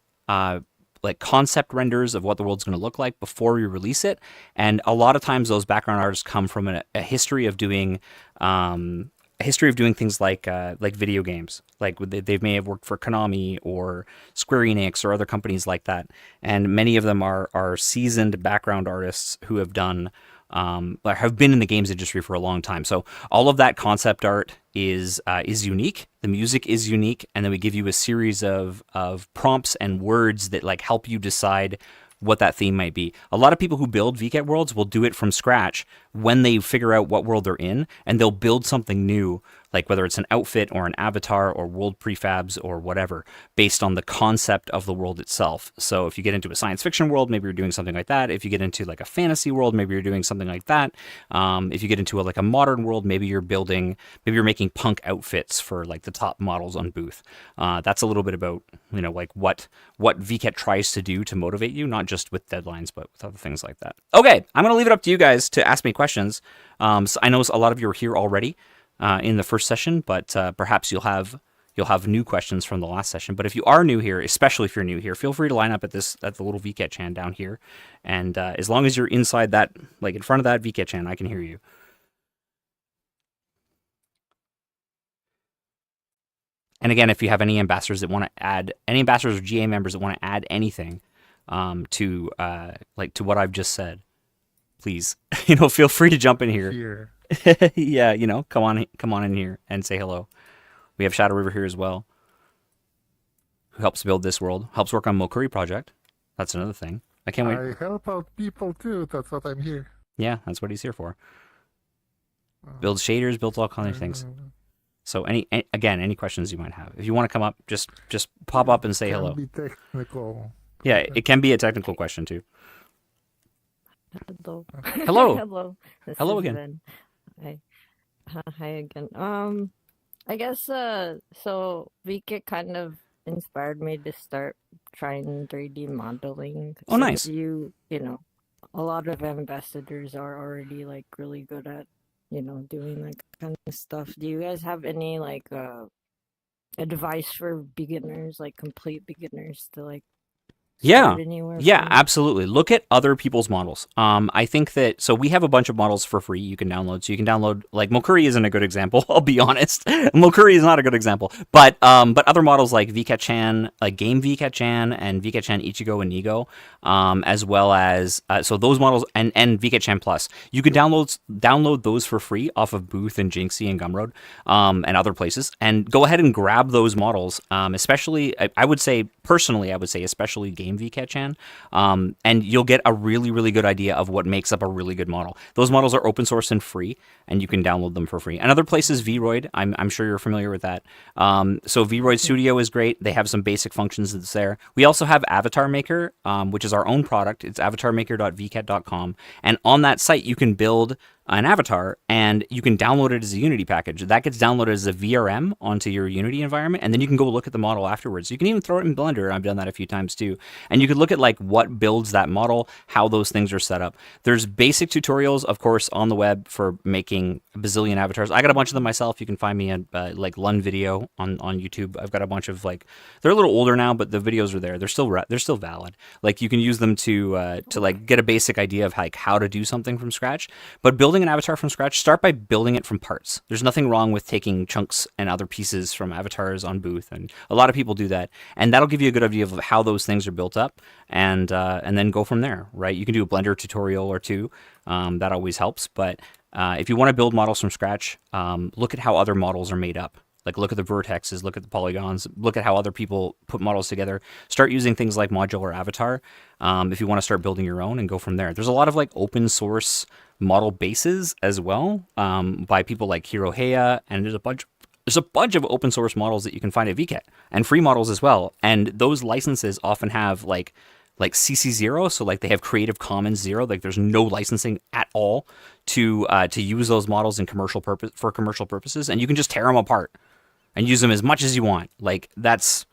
like concept renders of what the world's going to look like before we release it. And a lot of times those background artists come from a history of doing things like video games. Like they may have worked for Konami or Square Enix or other companies like that. And many of them are seasoned background artists who have done have been in the games industry for a long time. So all of that concept art is unique. The music is unique, and then we give you a series of prompts and words that like help you decide what that theme might be. A lot of people who build VKet worlds will do it from scratch when they figure out what world they're in, and they'll build something new, like whether it's an outfit or an avatar or world prefabs or whatever, based on the concept of the world itself. So if you get into a science fiction world, maybe you're doing something like that. If you get into like a fantasy world, maybe you're doing something like that. If you get into a modern world, maybe you're making punk outfits for like the top models on booth. That's a little bit about, like what VKet tries to do to motivate you, not just with deadlines, but with other things like that. Okay, I'm going to leave it up to you guys to ask me questions. So I know a lot of you are here already in the first session, but perhaps you'll have new questions from the last session. But if you are new here, especially if you're new here, feel free to line up at the little VketChan down here. And as long as you're inside that, like in front of that VketChan, I can hear you. And again, if you have any ambassadors that want to add, any ambassadors or GA members that want to add anything to what I've just said, please, feel free to jump in here. Yeah, come on in here and say hello. We have Shadow River here as well, who helps build this world, helps work on Mokuri project. That's another thing. I can't wait. I help out people too. That's what I'm here. Yeah, that's what he's here for. Builds shaders, builds all kinds of things. So any questions you might have, if you want to come up, just pop up and say hello. Be technical. Yeah, it can be a technical question too. Hello. Hello. Hello. Hello again. Ben. Hi again. I guess so VKet kind of inspired me to start trying 3D modeling. Oh, nice. You know, a lot of ambassadors are already like really good at, doing that kind of stuff. Do you guys have any like advice for beginners, like complete beginners to like Yeah. start anywhere? more. Yeah, from- absolutely. Look at other people's models. I think that so we have a bunch of models for free you can download. So you can download like Mokuri isn't a good example. I'll be honest. Mokuri is not a good example. But other models like VketChan, like Game VketChan and VketChan Ichigo and Nigo, as well as so those models and VketChan Plus, you can download those for free off of Booth and Jinxie and Gumroad and other places, and go ahead and grab those models. Especially, I would say personally, I would say especially Game VketChan. And you'll get a really, really good idea of what makes up a really good model. Those models are open source and free, and you can download them for free. And other places, Vroid, I'm sure you're familiar with that. So Vroid Studio is great. They have some basic functions that's there. We also have Avatar Maker, which is our own product. It's avatarmaker.vket.com. And on that site, you can build an avatar, and you can download it as a Unity package. That gets downloaded as a VRM onto your Unity environment, and then you can go look at the model afterwards. You can even throw it in Blender. I've done that a few times too. And you could look at like what builds that model, how those things are set up. There's basic tutorials, of course, on the web for making a bazillion avatars. I got a bunch of them myself. You can find me at like Lun Video on YouTube. I've got a bunch of like, they're a little older now, but the videos are there. They're still valid. Like you can use them to like get a basic idea of like how to do something from scratch. But building an avatar from scratch, start by building it from parts. There's nothing wrong with taking chunks and other pieces from avatars on Booth, and a lot of people do that, and that'll give you a good idea of how those things are built up, and then go from there, right? You can do a Blender tutorial or two. That always helps, but if you want to build models from scratch, look at how other models are made up. Like look at the vertexes, look at the polygons, look at how other people put models together. Start using things like modular avatar if you want to start building your own, and go from there. There's a lot of like open source model bases as well by people like Hiroheya, and there's a bunch of open source models that you can find at VKet, and free models as well. And those licenses often have like CC0, so like they have Creative Commons 0, like there's no licensing at all to use those models in commercial purposes, and you can just tear them apart and use them as much as you want. Like that's,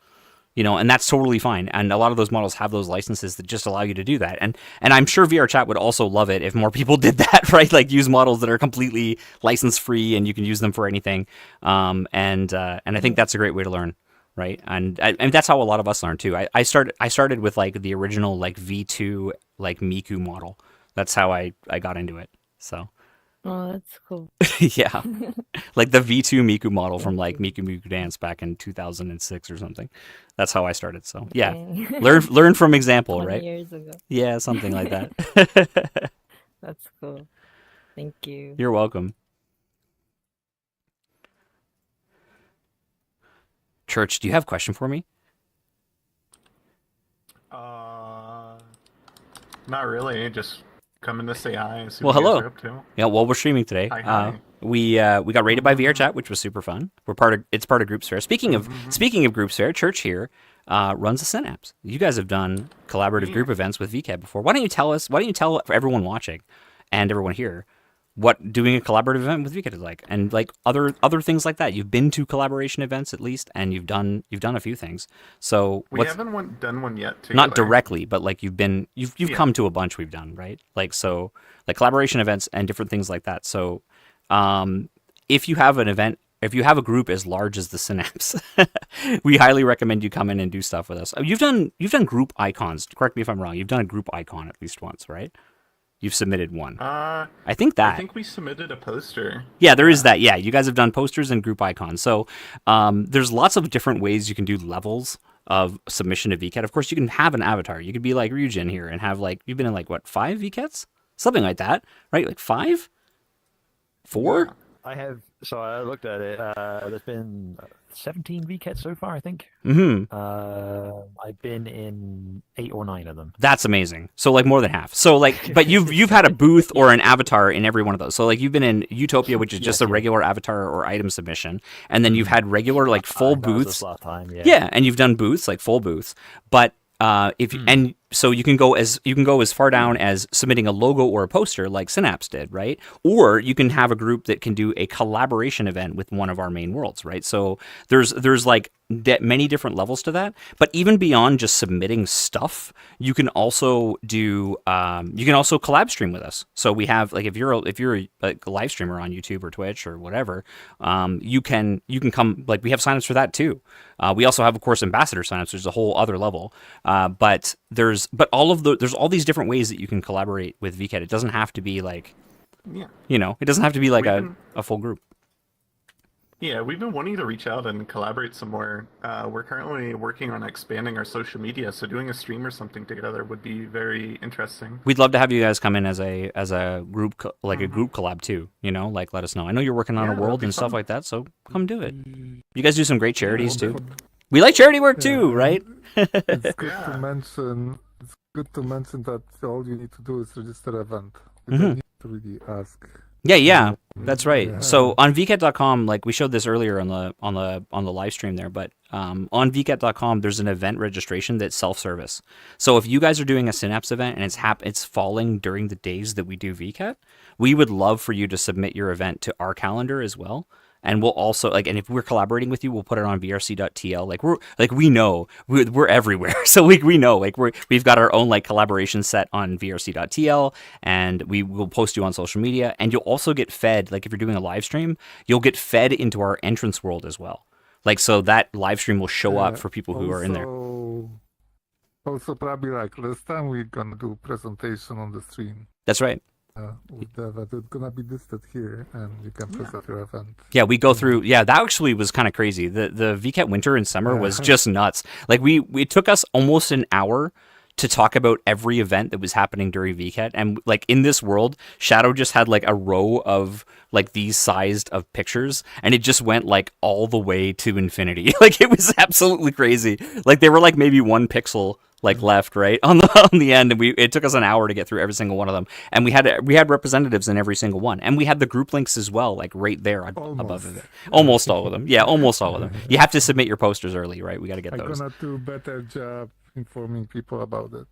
and that's totally fine. And a lot of those models have those licenses that just allow you to do that. And I'm sure VRChat would also love it if more people did that, right? Like use models that are completely license free and you can use them for anything. And I think that's a great way to learn, right? And that's how a lot of us learn too. I started with like the original like V2 like Miku model. That's how I got into it. So. Oh, that's cool. Yeah, like the V2 Miku model from like Miku Miku Dance back in 2006 or something. That's how I started. So yeah, learn from example, 20 right? years ago. Yeah, something like that. That's cool. Thank you. You're welcome. Church, do you have a question for me? Not really. Just coming to say hi and see Well, what you guys hello. are up to. Yeah, well, we're streaming today. Hi. We got rated by VRChat, which was super fun. It's part of Groups Fair. Speaking of Groups Fair, Church here runs a Synapse. You guys have done collaborative group events with VKet before. Why don't you tell everyone watching and everyone here what doing a collaborative event with VKet is like, and like other things like that. You've been to collaboration events at least, and you've done a few things. So We haven't done one yet. Together. not directly, but like you've come to a bunch we've done, right? Like so, like collaboration events and different things like that. So, if you have an event, if you have a group as large as the Synapse, we highly recommend you come in and do stuff with us. You've done group icons. Correct me if I'm wrong. You've done a group icon at least once, right? You've submitted one. I think we submitted a poster. Yeah, there is that. Yeah, you guys have done posters and group icons. So there's lots of different ways you can do levels of submission to VKet. Of course, you can have an avatar. You could be like Ryujin here and have like, you've been in like, what, 5 VKets? Something like that, right? Like 5? 4? Yeah, I have. So I looked at it. There's been 17 VKets so far, I think. Mm-hmm. I've been in 8 or 9 of them. That's amazing. So like more than half. So like, but you've had a booth or an avatar in every one of those. So like you've been in Utopia, which is just a regular avatar or item submission, and then you've had regular like full booths. Last time, yeah, and you've done booths like full booths, but. And so you can go as far down as submitting a logo or a poster like Synapse did, right? Or you can have a group that can do a collaboration event with one of our main worlds, right? So there's like many different levels to that. But even beyond just submitting stuff, you can also do collab stream with us. So we have like if you're a live streamer on YouTube or Twitch or whatever, you can come, like we have signups for that too. We also have, of course, ambassador signups, which is a whole other level. But there's there's all these different ways that you can collaborate with VKet. It doesn't have to be like, Yeah. it doesn't have to be like We've a been- a full group. Yeah, we've been wanting to reach out and collaborate some more. We're currently working on expanding our social media, so doing a stream or something together would be very interesting. We'd love to have you guys come in as a group, like a group collab too. Like let us know. I know you're working on Yeah, a that'd world be and stuff fun. like that, so come do it. You guys do some great charities too. We like charity work too, right? It's good to mention. It's good to mention that all you need to do is register an event. You don't need to really ask. Yeah, that's right. Yeah. So on vket.com, like we showed this earlier on the live stream there, but on vket.com there's an event registration that's self-service. So if you guys are doing a Synapse event and it's falling during the days that we do VKet, we would love for you to submit your event to our calendar as well. And we'll also and if we're collaborating with you, we'll put it on vrc.tl. We know we're everywhere, so we know we've got our own collaboration set on vrc.tl, and we will post you on social media. And you'll also get fed if you're doing a live stream, you'll get fed into our entrance world as well. So that live stream will show up for people who are in there. Also, probably last time we're gonna do presentation on the stream. That's right. With the event. It's gonna be listed here, and you can present your event. Yeah, we go through. Yeah, that actually was kind of crazy. The VKet winter and summer was just nuts. It took us almost an hour to talk about every event that was happening during VKet, and in this world, Shadow just had a row of these sized of pictures, and it just went all the way to infinity. It was absolutely crazy. They were maybe 1 pixel left, right on the end, and it took us an hour to get through every single one of them. And we had representatives in every single one, and we had the group links as well, right there above it. Almost all of them. Yeah, almost all of them. You have to submit your posters early, right? We got to get those. I'm gonna do a better job informing people about it.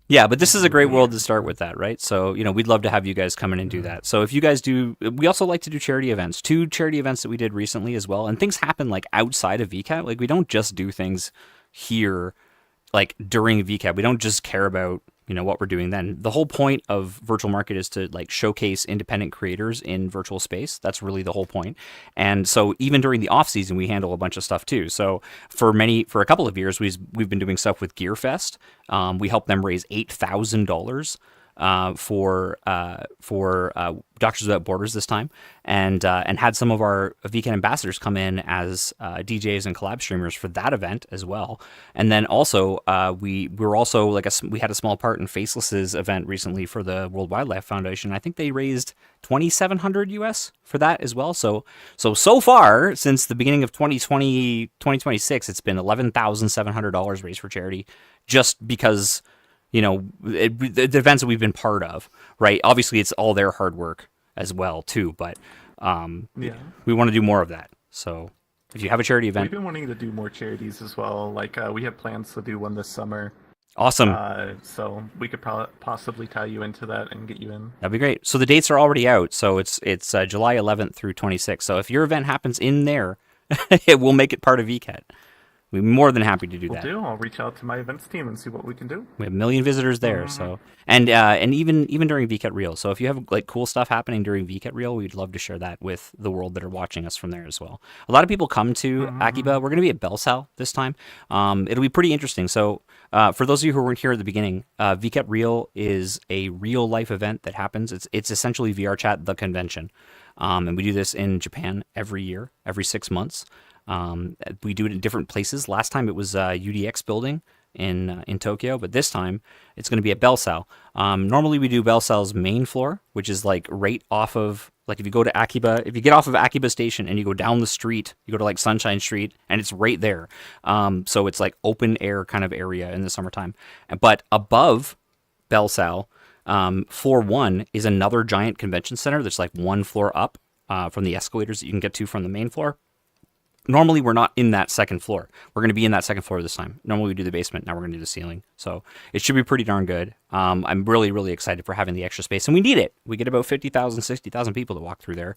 Yeah, but this is a great world to start with that, right? So, we'd love to have you guys come in and do that. So if you guys do, we also like to do charity events. 2 charity events that we did recently as well. And things happen outside of VKet. We don't just do things here during VKet. We don't just care about what we're doing then. The whole point of Virtual Market is to showcase independent creators in virtual space. That's really the whole point. And so even during the off season, we handle a bunch of stuff too. So for a couple of years, we've been doing stuff with GearFest. We helped them raise $8,000 for Doctors Without Borders this time, and had some of our VKet ambassadors come in as DJs and collab streamers for that event as well. And then also we were also we had a small part in Faceless's event recently for the World Wildlife Foundation. I think they raised $2,700 US for that as well. So far since the beginning of 2026, it's been $11,700 raised for charity, just because the events that we've been part of, right? Obviously, it's all their hard work as well, too. But we want to do more of that. So if you have a charity event, We've been wanting to do more charities as well. We have plans to do one this summer. Awesome. So we could possibly tie you into that and get you in. That'd be great. So the dates are already out. So it's July 11th through 26th. So if your event happens in there, it will make it part of VKet. We'd be more than happy to do that. I'll reach out to my events team and see what we can do. We have 1 million visitors there, so and even during VKet Reel. So if you have cool stuff happening during VKet Reel, we'd love to share that with the world that are watching us from there as well. A lot of people come to Akiba. We're going to be at Belsal this time. It'll be pretty interesting. So for those of you who weren't here at the beginning, VKet Reel is a real life event that happens. It's essentially VRChat the convention, and we do this in Japan every year, every 6 months. We do it in different places. Last time it was UDX building in Tokyo, but this time it's going to be at Belsal. Normally we do Belsal's main floor, which is right off of if you go to Akiba, if you get off of Akiba Station and you go down the street, you go to Sunshine Street, and it's right there. So it's open air kind of area in the summertime. But above Belsal, floor 1 is another giant convention center that's 1 floor up from the escalators that you can get to from the main floor. Normally, we're not in that second floor. We're going to be in that second floor this time. Normally, we do the basement. Now we're going to do the ceiling. So it should be pretty darn good. I'm really, really excited for having the extra space. And we need it. We get about 50,000, 60,000 people to walk through there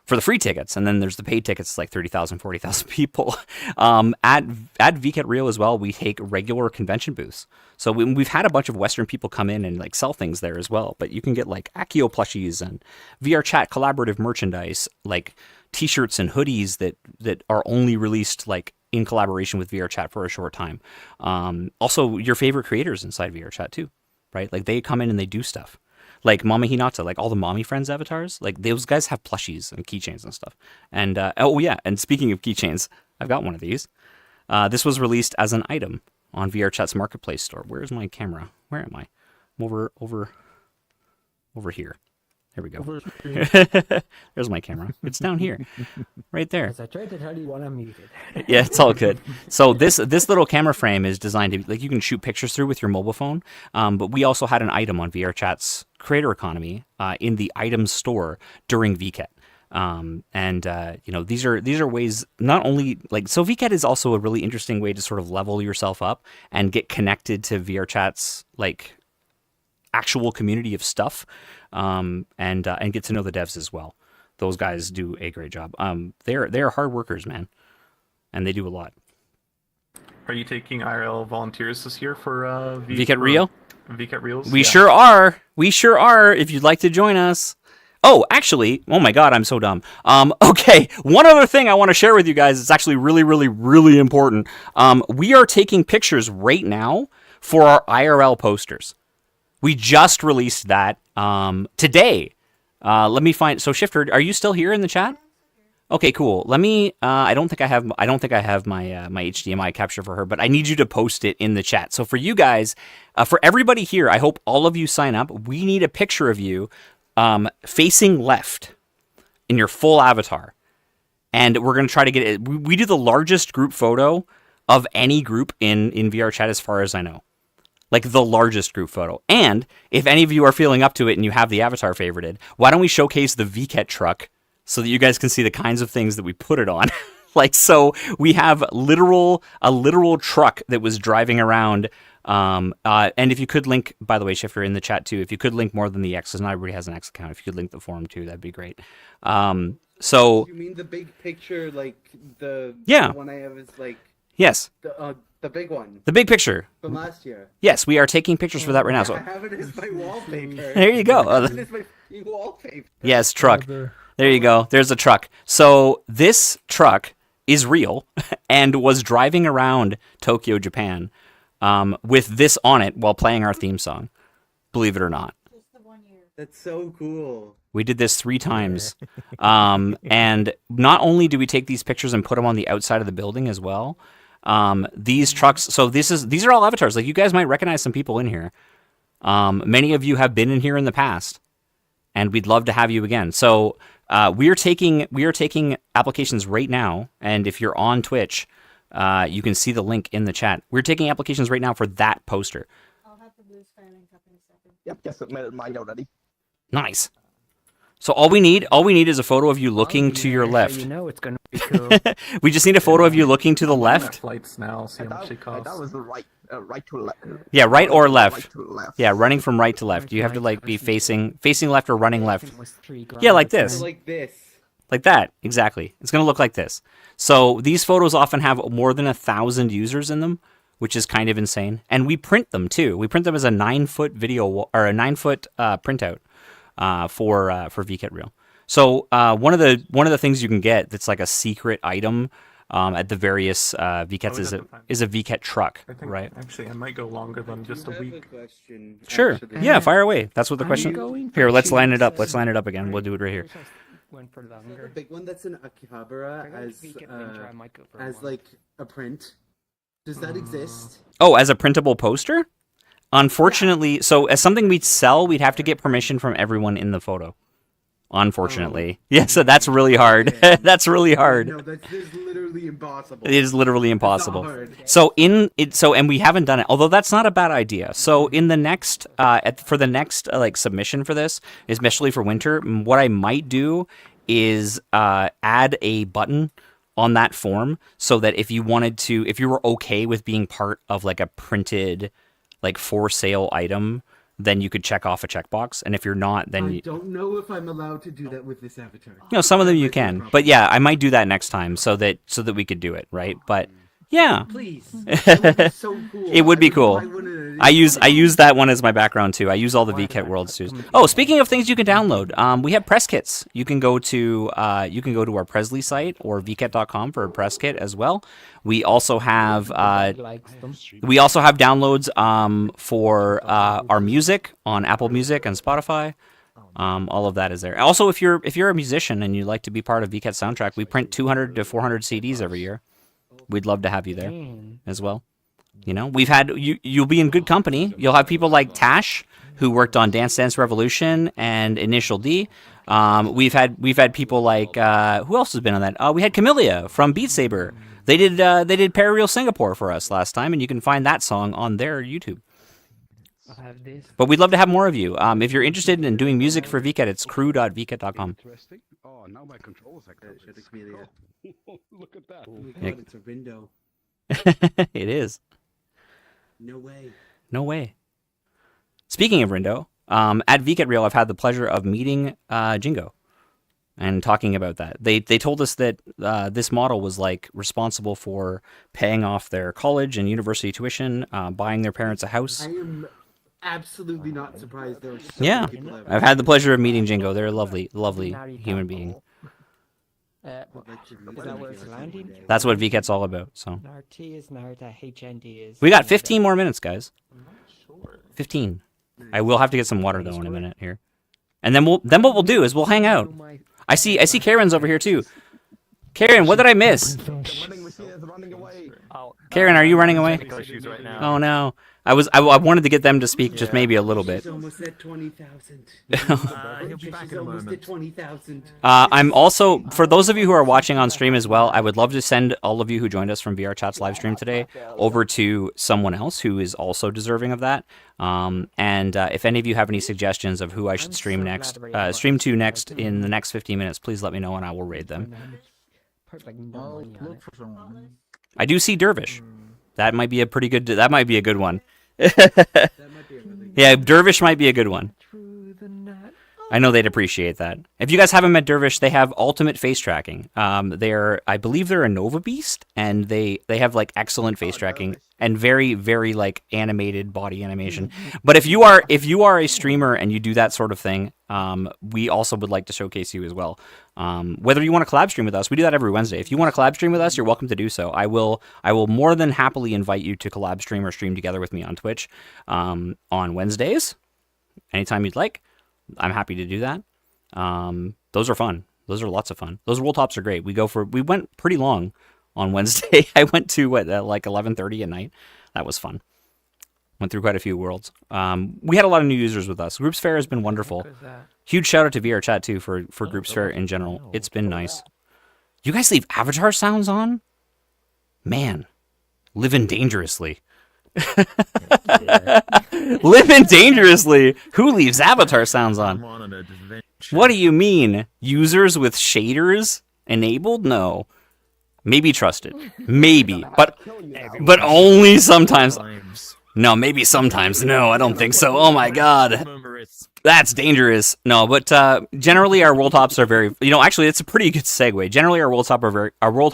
for the free tickets. And then there's the paid tickets, 30,000, 40,000 people. At VKet Rio as well, we take regular convention booths. So we've had a bunch of Western people come in and sell things there as well. But you can get Accio plushies and VRChat collaborative merchandise, T-shirts and hoodies that are only released in collaboration with VRChat for a short time. Also, your favorite creators inside VRChat too, right? Like they come in and they do stuff. Like Mama Hinata, like all the Mommy Friends avatars, like those guys have plushies and keychains and stuff. And oh yeah, and speaking of keychains, I've got one of these. This was released as an item on VRChat's marketplace store. Where's my camera? Where am I? I'm over here. There we go. There's my camera. It's down here, right there. As I tried to tell you when I'm muted. Yeah, it's all good. So this little camera frame is designed to, like, you can shoot pictures through with your mobile phone. But we also had an item on VRChat's creator economy in the items store during VKet. You know, these are ways not only like, so VKet is also a really interesting way to sort of level yourself up and get connected to VRChat's like actual community of stuff, and get to know the devs as well. Those guys do a great job. They're hard workers, man, and they do a lot. Are you taking IRL volunteers this year for VKet Rio? VKet Reels? We sure are. We sure are. If you'd like to join us. Oh, actually, oh my God, I'm so dumb. Okay, one other thing I want to share with you guys. It's actually really, really, really important. We are taking pictures right now for our IRL posters. We just released that today. Let me find. So Shifter, are you still here in the chat? Okay, cool. Let me. I don't think I have my my HDMI capture for her, but I need you to post it in the chat. So for you guys, for everybody here, I hope all of you sign up. We need a picture of you facing left in your full avatar, and we're gonna try to get it. We do the largest group photo of any group in VRChat, as far as I know. Like the largest group photo. And if any of you are feeling up to it and you have the avatar favorited, why don't we showcase the VKet truck so that you guys can see the kinds of things that we put it on? Like, so we have a literal truck that was driving around. And if you could link, by the way, Shifter, in the chat too, if you could link more than the X, because not everybody has an X account. If you could link the forum too, that'd be great. So you mean the big picture, like the one I have is like yes. The big one. The big picture. From last year. Yes, we are taking pictures for that right now. So I have it as my wallpaper. There you go. I have it as my wallpaper. Yes, truck. There you go. There's a truck. So this truck is real and was driving around Tokyo, Japan, with this on it while playing our theme song. Believe it or not. That's so cool. We did this 3 times. And not only do we take these pictures and put them on the outside of the building as well, these trucks, so these are all avatars. Like, you guys might recognize some people in here. Many of you have been in here in the past, and we'd love to have you again. So we are taking applications right now, and if you're on Twitch, you can see the link in the chat. We're taking applications right now for that poster. I'll have the blue styling up in a second. Yep, just submitted mine already. Nice. So all we need is a photo of you looking to your left. You know it's gonna be cool. We just need a photo of you looking to the left. Flights now, see how much it costs. That was the right to left. Yeah, right or left. Right to left. Yeah, running from right to left. You have to like be facing left or running left. Yeah, like this. Like this. Like that, exactly. It's gonna look like this. So these photos often have more than 1,000 users in them, which is kind of insane. And we print them too. We print them as a 9-foot video or a 9-foot printout. For VKet Reel. So one of the things you can get that's like a secret item at the various VKets is a VKet truck, I think, right? Actually, I might go longer than just a week. Sure. Actually. Yeah, fire away. That's what the question. Here, let's line it up. Let's line it up again. We'll do it right here. Went for longer. The big one that's in Akihabara as like a print. Does that exist? Oh, as a printable poster? Unfortunately, so as something we'd sell, we'd have to get permission from everyone in the photo. Unfortunately. Yeah, so that's really hard. That's really hard. No, that's literally impossible. It is literally impossible. It's So and we haven't done it, although that's not a bad idea. So in the next, for the next like submission for this, especially for winter, what I might do is add a button on that form so that if you were okay with being part of like a printed like for sale item, then you could check off a checkbox. And if you're not, then I don't know if I'm allowed to do that with this avatar. Some of them you can. But yeah, I might do that next time so that we could do it, right? But Yeah. Please. It would be so cool. It would be cool. Why wouldn't it? I use that one as my background too. I use all the VKet worlds too. Oh, speaking of things you can download, we have press kits. You can go to our Presley site or vket.com for a press kit as well. We also have downloads for our music on Apple Music and Spotify. All of that is there. Also, if you're a musician and you like to be part of VKet Soundtrack, we print 200 to 400 CDs every year. We'd love to have you there as well. You know, we've had you'll be in good company. You'll have people like Tash, who worked on Dance Dance Revolution and Initial D. We've had people like who else has been on that? We had Camellia from Beat Saber. They did Parareal Singapore for us last time, and you can find that song on their YouTube. But we'd love to have more of you. If you're interested in doing music for VKet, it's crew.vket.com. Oh, now my controls are Look at that. Oh my God, it's a window. It is. No way. No way. Speaking of Rindo, at VKet Real, I've had the pleasure of meeting Jingo and talking about that. They told us that this model was like responsible for paying off their college and university tuition, buying their parents a house. I am absolutely not surprised there are so Yeah, many people I've had the pleasure of meeting Jingo. They're a lovely, lovely human being. Is that where it's landing? That's what VKet's all about. So RT is Narda, HND is. we got 15 more minutes, guys. 15. I will have to get some water though in a minute here, and then what we'll do is we'll hang out. I see Karen's over here too. Karen, what did I miss? Karen, are you running away? Oh no. I wanted to get them to speak just maybe a little bit. She's almost at 20,000. She's almost at 20,000. I'm also, for those of you who are watching on stream as well, I would love to send all of you who joined us from VRChat's live stream today over to someone else who is also deserving of that. And if any of you have any suggestions of who I should stream to next in the next 15 minutes, please let me know and I will raid them. I do see Dervish. That might be a pretty good. That might be a good one. Yeah, Dervish might be a good one. I know they'd appreciate that. If you guys haven't met Dervish, they have ultimate face tracking. I believe they're a Nova Beast, and they have like excellent face tracking and very, very like animated body animation. But if you are a streamer and you do that sort of thing, we also would like to showcase you as well. Whether you want to collab stream with us, we do that every Wednesday. If you want to collab stream with us, you're welcome to do so. I will more than happily invite you to collab stream or stream together with me on Twitch on Wednesdays, anytime you'd like. I'm happy to do that. Those are fun. Those are lots of fun. Those World Tops are great. We went pretty long on Wednesday. I went to like 11:30 at night. That was fun. Went through quite a few worlds. We had a lot of new users with us. Groups Fair has been wonderful. Huge shout out to VRChat too for Groups Fair in general. It's been nice. You guys leave avatar sounds on? Man, living dangerously. Living dangerously. Who leaves avatar sounds on? What do you mean? Users with shaders enabled? No. Maybe trusted. Maybe. But only sometimes. No, maybe sometimes. No, I don't think so. Oh my god. That's dangerous. No, but generally our world tops are very, actually it's a pretty good segue. Generally our world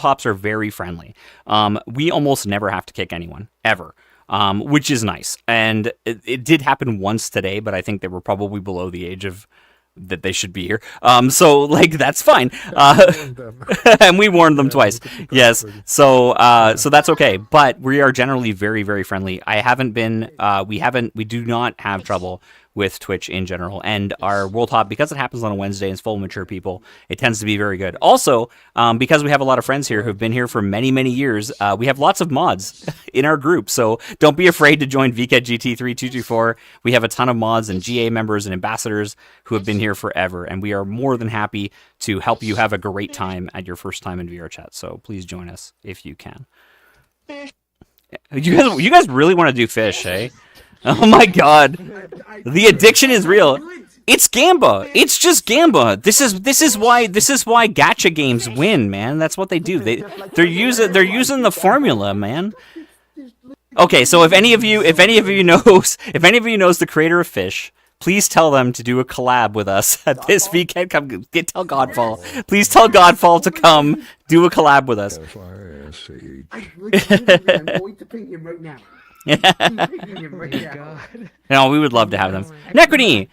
tops are very friendly. We almost never have to kick anyone ever. Which is nice. And it did happen once today, but I think they were probably below the age of that they should be here. So like that's fine. And we warned them twice. Yes. So that's okay. But we are generally very, very friendly. We do not have trouble with Twitch in general, and our World Top, because it happens on a Wednesday and it's full of mature people, it tends to be very good. Also, because we have a lot of friends here who've been here for many, many years, we have lots of mods in our group, so don't be afraid to join VKet GT3224. We have a ton of mods and GA members and ambassadors who have been here forever, and we are more than happy to help you have a great time at your first time in VRChat, so please join us if you can. You guys really want to do fish, eh? Oh my god. The addiction is real. It's Gamba. It's just Gamba. This is why gacha games win, man. That's what they do. They're using the formula, man. Okay, so if any of you knows the creator of Fish, please tell them to do a collab with us at this VKet. Tell Godfall. Please tell Godfall to come do a collab with us. Sage. I'm going to ping him right now. I'm pinging him right now. No, we would love to have them. Necrony,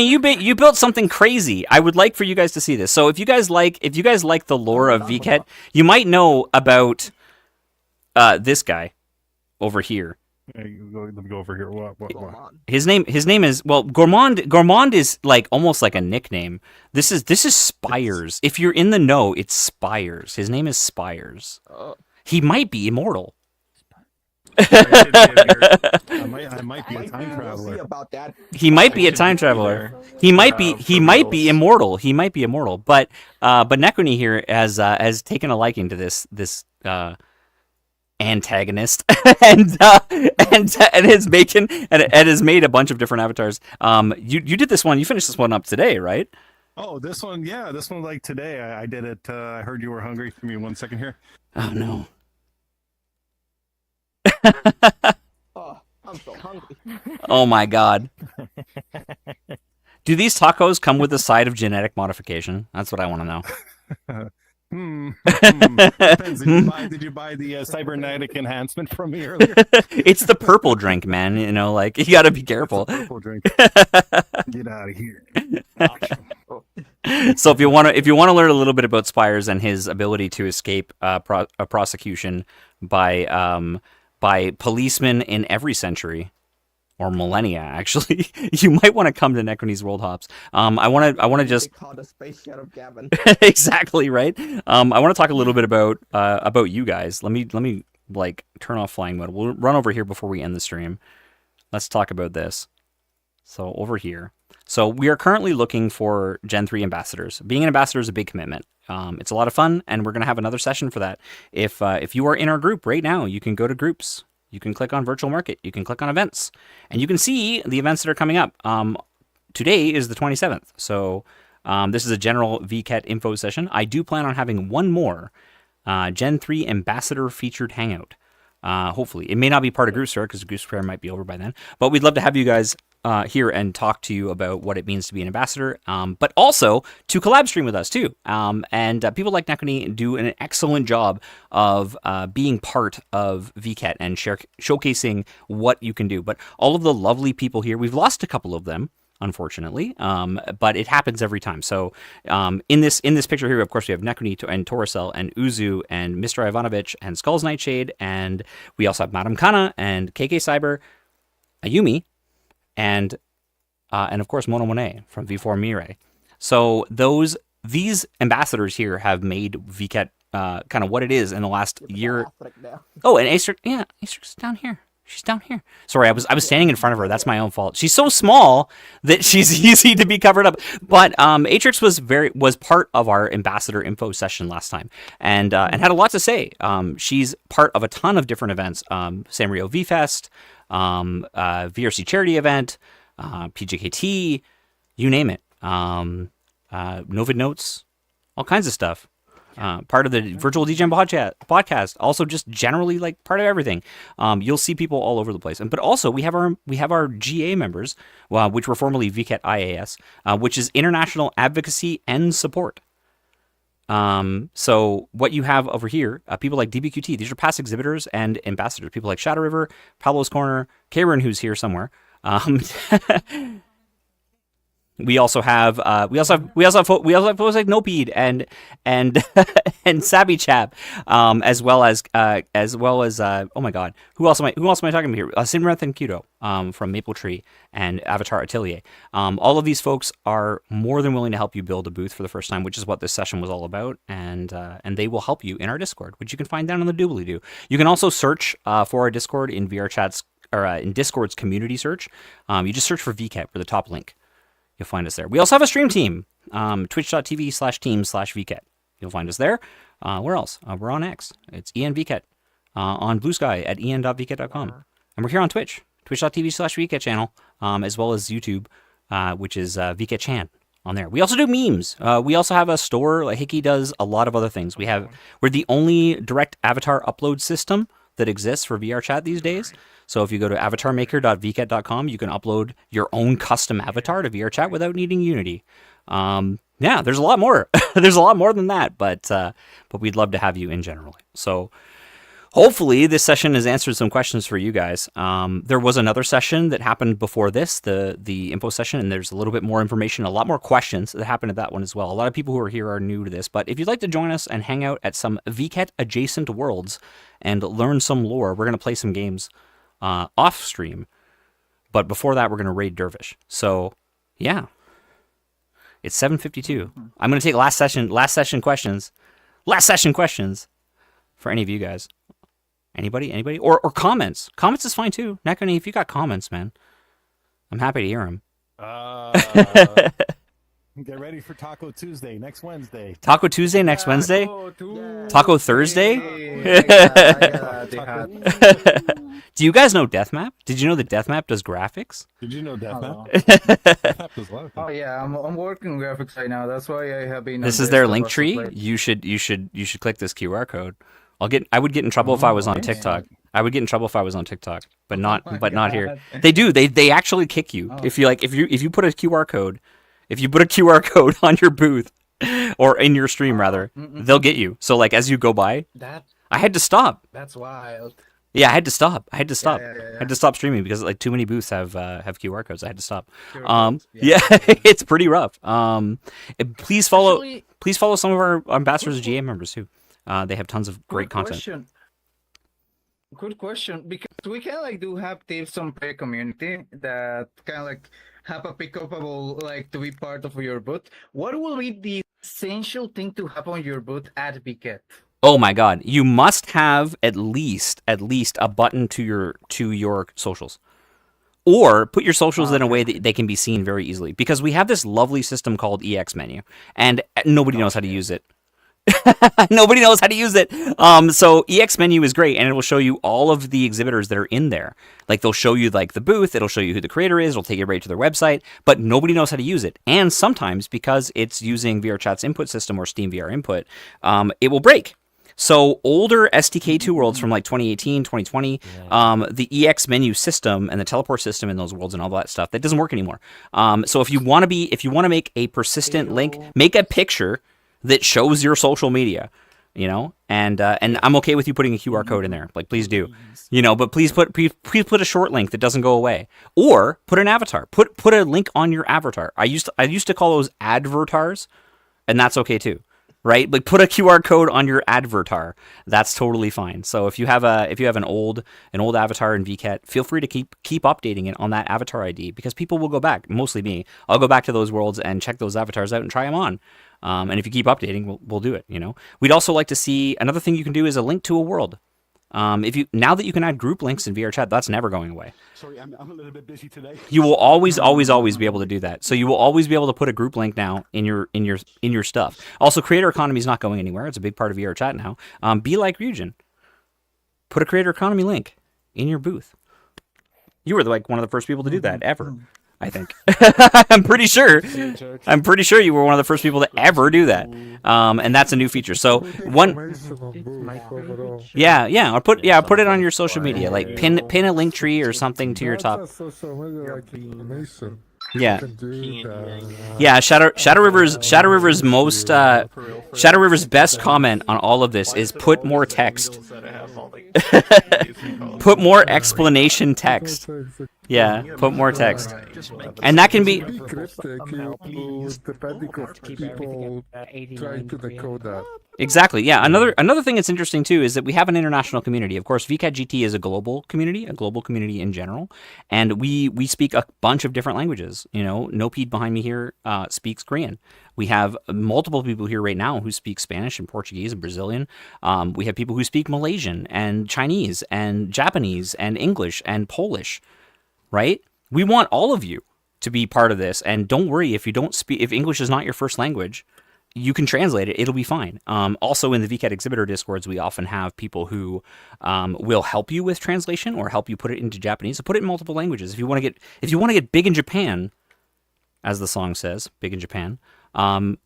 you built something crazy. I would like for you guys to see this. So if you guys like the lore of VKet, you might know about this guy over here. Let me go over here. What? His name is, well, Gourmand. Gourmand is like almost like a nickname. This is Spires. If you're in the know, it's Spires. His name is Spires. He might be immortal. I might be a time traveler. About that. He might be a time traveler. He might be immortal. He might be immortal. But Necrony here has taken a liking to this antagonist and has made a bunch of different avatars. You did this one. You finished this one up today, right? Oh, this one, yeah, this one like today. I did it. I heard you were hungry. Give me 1 second here. Oh no. Oh, I'm so hungry. Oh my god. Do these tacos come with a side of genetic modification? That's what I want to know. Depends. Did you buy the cybernetic enhancement from me earlier? It's the purple drink, man. You know, like, you gotta be careful. Purple drink. Get out of here. So if you want to learn a little bit about Spires and his ability to escape a prosecution by policemen in every century or millennia, actually, you might want to come to Necrony's World Hops. I want to just call the space shuttle Gavin. Exactly right. I want to talk a little bit about you guys. Let me like turn off flying mode. We'll run over here before we end the stream. Let's talk about this. So over here. So we are currently looking for Gen 3 ambassadors. Being an ambassador is a big commitment. It's a lot of fun, and we're going to have another session for that. If you are in our group right now, you can go to groups. You can click on Virtual Market. You can click on events. And you can see the events that are coming up. Today is the 27th. So this is a general VKet info session. I do plan on having one more Gen 3 ambassador featured hangout. Hopefully. It may not be part of Group Fair because Group Fair might be over by then. But we'd love to have you guys here and talk to you about what it means to be an ambassador, but also to collab stream with us too. And people like Necrony do an excellent job of being part of VKet and showcasing what you can do. But all of the lovely people here, we've lost a couple of them, unfortunately, but it happens every time. So in this picture here, of course, we have Necrony and Toracel and Uzu and Mr. Ivanovich and Skull's Nightshade, and we also have Madame Kana and KK Cyber, Ayumi, and of course Mono Monet from V4 Mirai. So these ambassadors here have made VKet kind of what it is in the last year. Oh, and Asterix down here. She's down here. Sorry, I was standing in front of her. That's my own fault. She's so small that she's easy to be covered up. But Atrix was part of our ambassador info session last time, and had a lot to say. She's part of a ton of different events. Sanrio V Fest, VRC charity event, PJKT, you name it. Novid Notes, all kinds of stuff. Part of the virtual DGen podcast, also just generally like part of everything. You'll see people all over the place, but also we have our GA members, which were formerly VKet IAS, which is International Advocacy and Support. So what you have over here, people like DBQT, these are past exhibitors and ambassadors. People like Shadow River, Pablo's Corner, Karen, who's here somewhere. We also have folks like Nopede and and Sabby Chap, as well as oh my god, who else am I talking about here? Simrath and Kudo from Maple Tree and Avatar Atelier. All of these folks are more than willing to help you build a booth for the first time, which is what this session was all about, and they will help you in our Discord, which you can find down on the doobly-doo. You can also search for our Discord in VRChat's or in Discord's community search. You just search for VKet for the top link. You'll find us there. We also have a stream team, twitch.tv/team/VKet. You'll find us there. Where else? We're on X. It's ENVKet. On Blue Sky at en.vket.com. And we're here on Twitch, twitch.tv/VKet channel, as well as YouTube, which is VketChan on there. We also do memes. We also have a store. Like Hickey does a lot of other things. We're the only direct avatar upload system that exists for VRChat these days. So if you go to avatarmaker.vket.com, you can upload your own custom avatar to VRChat without needing Unity. There's a lot more. There's a lot more than that, but we'd love to have you in general. So hopefully this session has answered some questions for you guys. There was another session that happened before this, the info session, and there's a little bit more information, a lot more questions that happened at that one as well. A lot of people who are here are new to this, but if you'd like to join us and hang out at some VKet adjacent worlds and learn some lore, we're going to play some games off stream. But before that, we're going to raid Dervish. So, yeah. It's 7:52. I'm going to take last session questions. Last session questions for any of you guys. Anybody? Or comments. Comments is fine too. Nekoni, if you got comments, man, I'm happy to hear them. Get ready for Taco Tuesday next Wednesday. Taco Tuesday next Wednesday? Taco Thursday? Do you guys know Deathmap? Did you know that Deathmap does graphics? Did you know Deathmap? Deathmap does a lot of things. Oh yeah, I'm working graphics right now. That's why I have been. This is their link tree. You should click this QR code. I would get in trouble if I was on TikTok. I would get in trouble if I was on TikTok, but not here. They do. They actually kick you if you put a QR code. If you put a QR code on your booth or in your stream rather, they'll get you. So like as you go by, I had to stop. That's wild. Yeah, I had to stop. I had to stop. Yeah. I had to stop streaming because like too many booths have QR codes. I had to stop. Yeah, it's pretty rough. Please follow some of our ambassadors and GA members too. They have tons of great content. Good question, because we can do have tips on player community that kind of have a pick-upable to be part of your booth. What will be the essential thing to have on your booth at Vket? Oh my God! You must have at least a button to your socials, or put your socials in a way that they can be seen very easily. Because we have this lovely system called EX menu, and nobody knows how to use it. Nobody knows how to use it. So EX menu is great, and it will show you all of the exhibitors that are in there. Like they'll show you the booth, it'll show you who the creator is, it'll take you right to their website, but nobody knows how to use it. And sometimes because it's using VRChat's input system or Steam VR input, it will break. So older STK2 worlds from 2018, 2020, the EX menu system and the teleport system in those worlds and all that stuff, that doesn't work anymore. So if you want to make a persistent link, make a picture that shows your social media, and I'm okay with you putting a QR code in there. Please do, but please put a short link that doesn't go away, or put an avatar. Put a link on your avatar. I used to call those advertars, and that's okay too, right? Put a QR code on your advertar. That's totally fine. So if you have an old avatar in VKet, feel free to keep updating it on that avatar ID, because people will go back. Mostly me. I'll go back to those worlds and check those avatars out and try them on. And if you keep updating, we'll do it. We'd also like to see another thing you can do is a link to a world. Now that you can add group links in VRChat, that's never going away. Sorry, I'm a little bit busy today. You will always be able to do that. So you will always be able to put a group link now in your stuff. Also, creator economy is not going anywhere. It's a big part of VRChat now. Be like Ryujin. Put a creator economy link in your booth. You were one of the first people to do that ever. I think. I'm pretty sure you were one of the first people to ever do that. And that's a new feature. So or put it on your social media, pin a link tree or something to your top. Yeah. Shadow River's best comment on all of this is put more text. Put more explanation text. Yeah, put more text. And that can be exactly. Yeah. Another thing that's interesting too is that we have an international community. Of course, VKet GT is a global community in general, and we speak a bunch of different languages. Nopede behind me here speaks Korean. We have multiple people here right now who speak Spanish and Portuguese and Brazilian. We have people who speak Malaysian and Chinese and Japanese and English and Polish. Right? We want all of you to be part of this, and don't worry if English is not your first language, you can translate it. It'll be fine. Also, in the VKet exhibitor discords, we often have people who will help you with translation or help you put it into Japanese. So put it in multiple languages. If you want to get big in Japan, as the song says, big in Japan,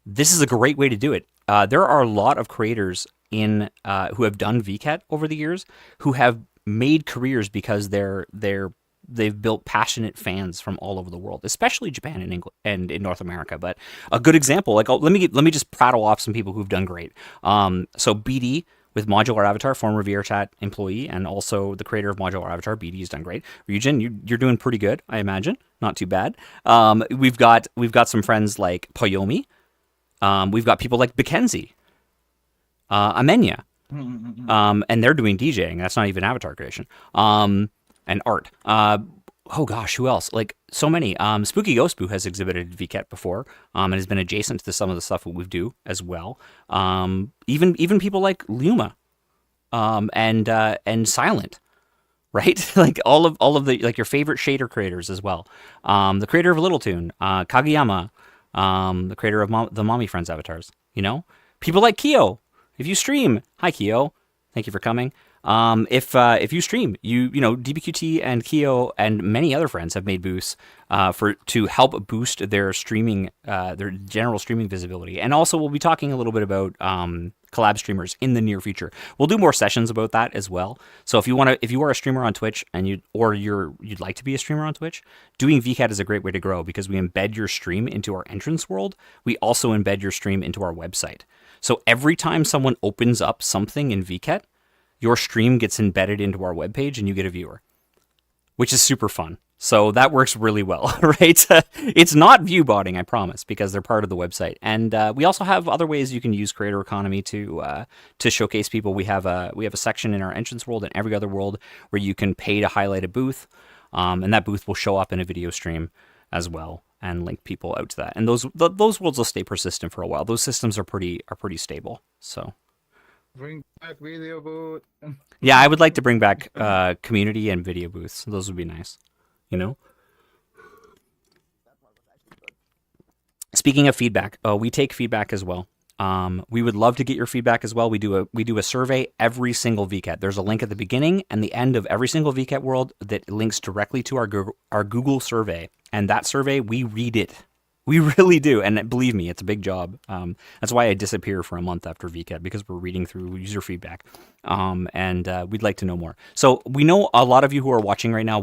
this is a great way to do it. There are a lot of creators who have done VKet over the years who have made careers because they've built passionate fans from all over the world, especially Japan and England and in North America. But a good example, let me just prattle off some people who've done great. So BD with Modular Avatar, former VRChat employee, and also the creator of Modular Avatar. BD has done great. Ryujin, you're doing pretty good, I imagine. Not too bad. We've got some friends like Poyomi. We've got people like Mackenzie, Amenya, and they're doing DJing. That's not even avatar creation. And art. Oh gosh, who else? Like so many. Spooky Ghost Boo has exhibited VKet before, and has been adjacent to some of the stuff that we do as well. Even people like Luma, and Silent, right? Like all of the like your favorite shader creators as well. The creator of Little Toon, Kageyama, the creator of the Mommy Friends avatars. You know, people like Kyo. If you stream, hi Kyo, thank you for coming. If you stream, you know DBQT and Kyo and many other friends have made boosts to help boost their streaming, their general streaming visibility. And also, we'll be talking a little bit about collab streamers in the near future. We'll do more sessions about that as well. So if you are a streamer on Twitch and you'd like to be a streamer on Twitch, doing VCAT is a great way to grow because we embed your stream into our entrance world. We also embed your stream into our website. So every time someone opens up something in VCAT, your stream gets embedded into our webpage and you get a viewer, which is super fun. So that works really well, right? It's not view botting, I promise, because they're part of the website. And we also have other ways you can use creator economy to showcase people. We have a section in our entrance world and every other world where you can pay to highlight a booth, and that booth will show up in a video stream as well and link people out to that. And those worlds will stay persistent for a while. Those systems are pretty stable. So. Bring back video booth. Yeah, I would like to bring back community and video booths. Those would be nice, you know? Speaking of feedback, we take feedback as well. We would love to get your feedback as well. We do a survey every single VCAT. There's a link at the beginning and the end of every single VCAT world that links directly to our Google survey. And that survey, we read it. We really do, and believe me, it's a big job. That's why I disappear for a month after VCAT, because we're reading through user feedback, and we'd like to know more. So we know a lot of you who are watching right now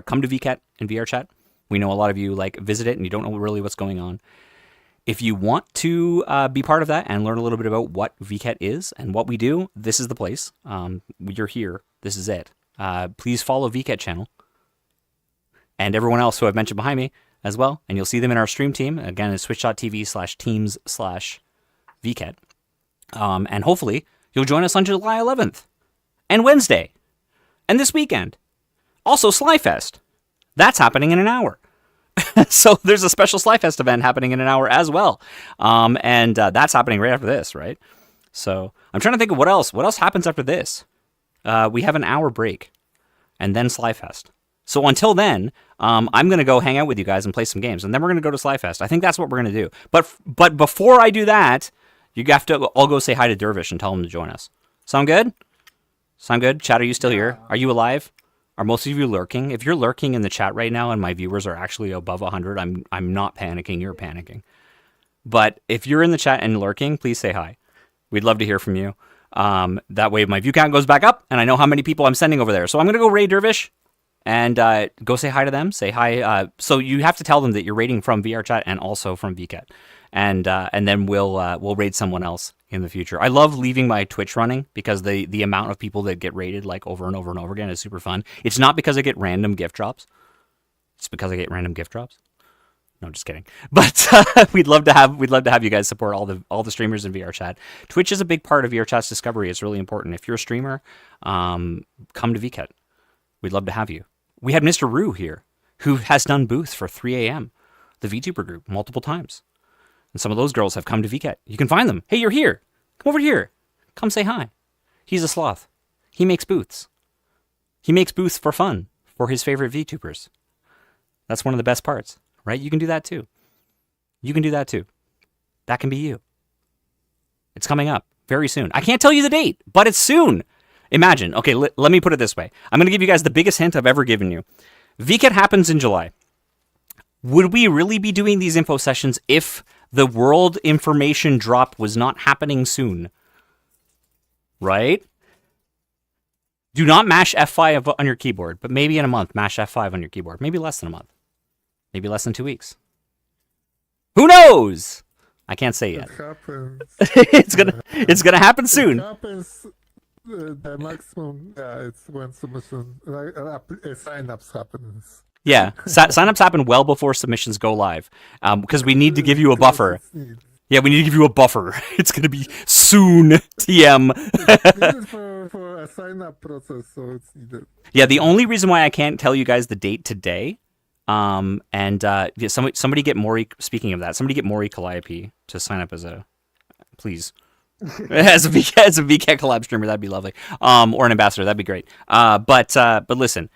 come to VCAT and VRChat. We know a lot of you visit it and you don't know really what's going on. If you want to be part of that and learn a little bit about what VCAT is and what we do, this is the place. You're here. This is it. Please follow VCAT channel and everyone else who I've mentioned behind me as well, and you'll see them in our stream team. Again, it's twitch.tv/teams/VCAT. And hopefully, you'll join us on July 11th and Wednesday and this weekend. Also, Slyfest. That's happening in an hour. So there's a special Slyfest event happening in an hour as well. And that's happening right after this, right? So I'm trying to think of what else. What else happens after this? We have an hour break and then Slyfest. So until then, I'm going to go hang out with you guys and play some games. And then we're going to go to Slyfest. I think that's what we're going to do. But before I do that, you have to all go say hi to Dervish and tell him to join us. Sound good? Sound good? Chat, are you still here? Are you alive? Are most of you lurking? If you're lurking in the chat right now and my viewers are actually above 100, I'm not panicking. You're panicking. But if you're in the chat and lurking, please say hi. We'd love to hear from you. That way my view count goes back up and I know how many people I'm sending over there. So I'm going to go raid Dervish. And go say hi to them. Say hi. So you have to tell them that you're raiding from VRChat and also from VCAT, and then we'll raid someone else in the future. I love leaving my Twitch running because the amount of people that get raided like over and over and over again is super fun. It's not because I get random gift drops. It's because I get random gift drops. No, just kidding. But we'd love to have you guys support all the streamers in VRChat. Twitch is a big part of VRChat's discovery. It's really important. If you're a streamer, come to VCAT. We'd love to have you. We had Mr. Rue here, who has done booths for 3 a.m., the VTuber group, multiple times. And some of those girls have come to VCAT. You can find them. Hey, you're here. Come over here. Come say hi. He's a sloth. He makes booths. He makes booths for fun for his favorite VTubers. That's one of the best parts, right? You can do that too. You can do that too. That can be you. It's coming up very soon. I can't tell you the date, but it's soon. Imagine, okay, let me put it this way. I'm going to give you guys the biggest hint I've ever given you. VCAT happens in July. Would we really be doing these info sessions if the world information drop was not happening soon? Right? Do not mash F5 on your keyboard, but maybe in a month, mash F5 on your keyboard. Maybe less than a month. Maybe less than 2 weeks. Who knows? I can't say yet. It happens. It's gonna happen soon. It happens. The maximum, it's when submission sign-ups happens. Yeah, signups happen well before submissions go live, because we need to give you a buffer. Yeah, we need to give you a buffer. It's gonna be soon. TM. It's needed for a sign-up process, so it's needed. Yeah, the only reason why I can't tell you guys the date today, somebody get Maury. Speaking of that, somebody get Maury Calliope to sign up as a, please. as a VKet collab streamer, that'd be lovely. Or an ambassador, that'd be great. But listen,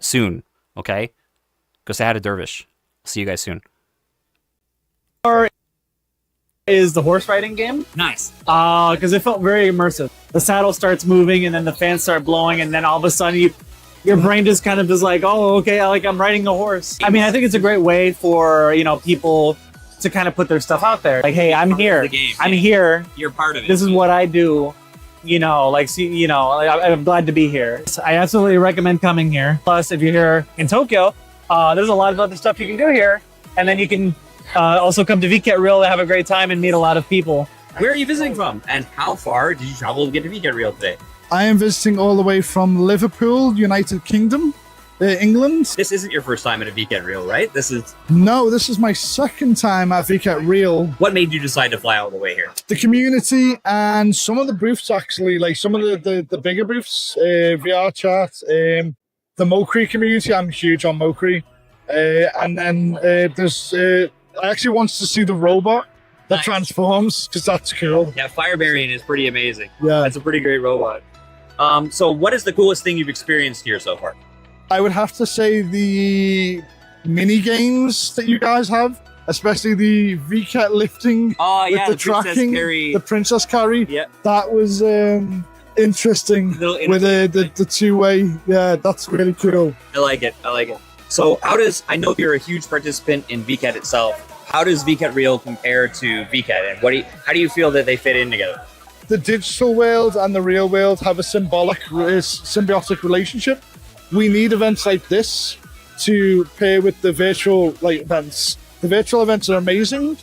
soon, okay? Go say hi to Dervish. See you guys soon. Is the horse riding game? Nice. Because it felt very immersive. The saddle starts moving, and then the fans start blowing, and then all of a sudden your brain just kind of is like, oh, okay, I'm riding a horse. I mean, I think it's a great way for people to kind of put their stuff out there. Like, hey, I'm here. I'm here. You're part of it. This is what I do. I'm glad to be here. I absolutely recommend coming here. Plus, if you're here in Tokyo, there's a lot of other stuff you can do here. And then you can also come to VKet Real to have a great time and meet a lot of people. Where are you visiting from? And how far did you travel to get to VKet Real today? I am visiting all the way from Liverpool, United Kingdom, England. This isn't your first time at a VKet Real, right? No, this is my second time at VKet Real. What made you decide to fly all the way here? The community and some of the booths, actually, like some of the bigger booths, VRChat, the Mokri community. I'm huge on Mokri. And then there's, I actually want to see the robot that transforms, because that's cool. Yeah, Firebarian is pretty amazing. Yeah. That's a pretty great robot. So what is the coolest thing you've experienced here so far? I would have to say the mini games that you guys have, especially the VKet lifting with the tracking, the princess carry. Yeah, that was interesting with the two-way. Yeah, that's really cool. I like it. So I know you're a huge participant in VKet itself. How does VKet Real compare to VKet, and how do you feel that they fit in together? The digital world and the real world have a symbiotic relationship. We need events like this to pair with the virtual events. The virtual events are amazing,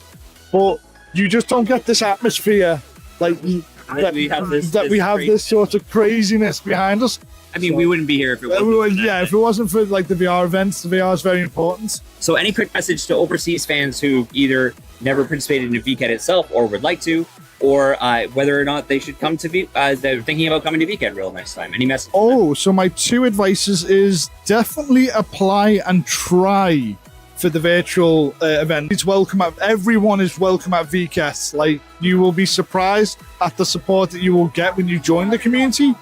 but you just don't get this atmosphere that we have this sort of craziness behind us. I mean, we wouldn't be here if it wasn't. If it wasn't for the VR events, the VR is very important. So any quick message to overseas fans who either never participated in VKet itself or would like to, or whether or not they should come to they're thinking about coming to VKet Real next time. Any message? So my two advices is definitely apply and try for the virtual event. It's welcome everyone is welcome at VKet. You will be surprised at the support that you will get when you join the community.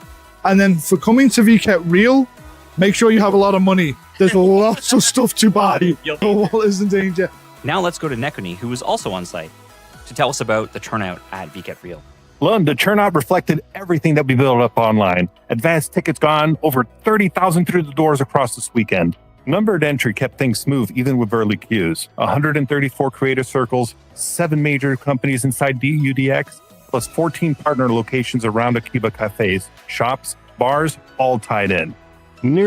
And then for coming to VKet Real, make sure you have a lot of money. There's lots of stuff to buy. The wall is in danger. Now let's go to Nekuni, who is also on site, to tell us about the turnout at VKet Real. The turnout reflected everything that we built up online. Advanced tickets gone, over 30,000 through the doors across this weekend. Numbered entry kept things smooth even with early queues. 134 creative circles, 7 major companies inside DUDX, plus 14 partner locations around Akiba cafes, shops, bars, all tied in. Nearly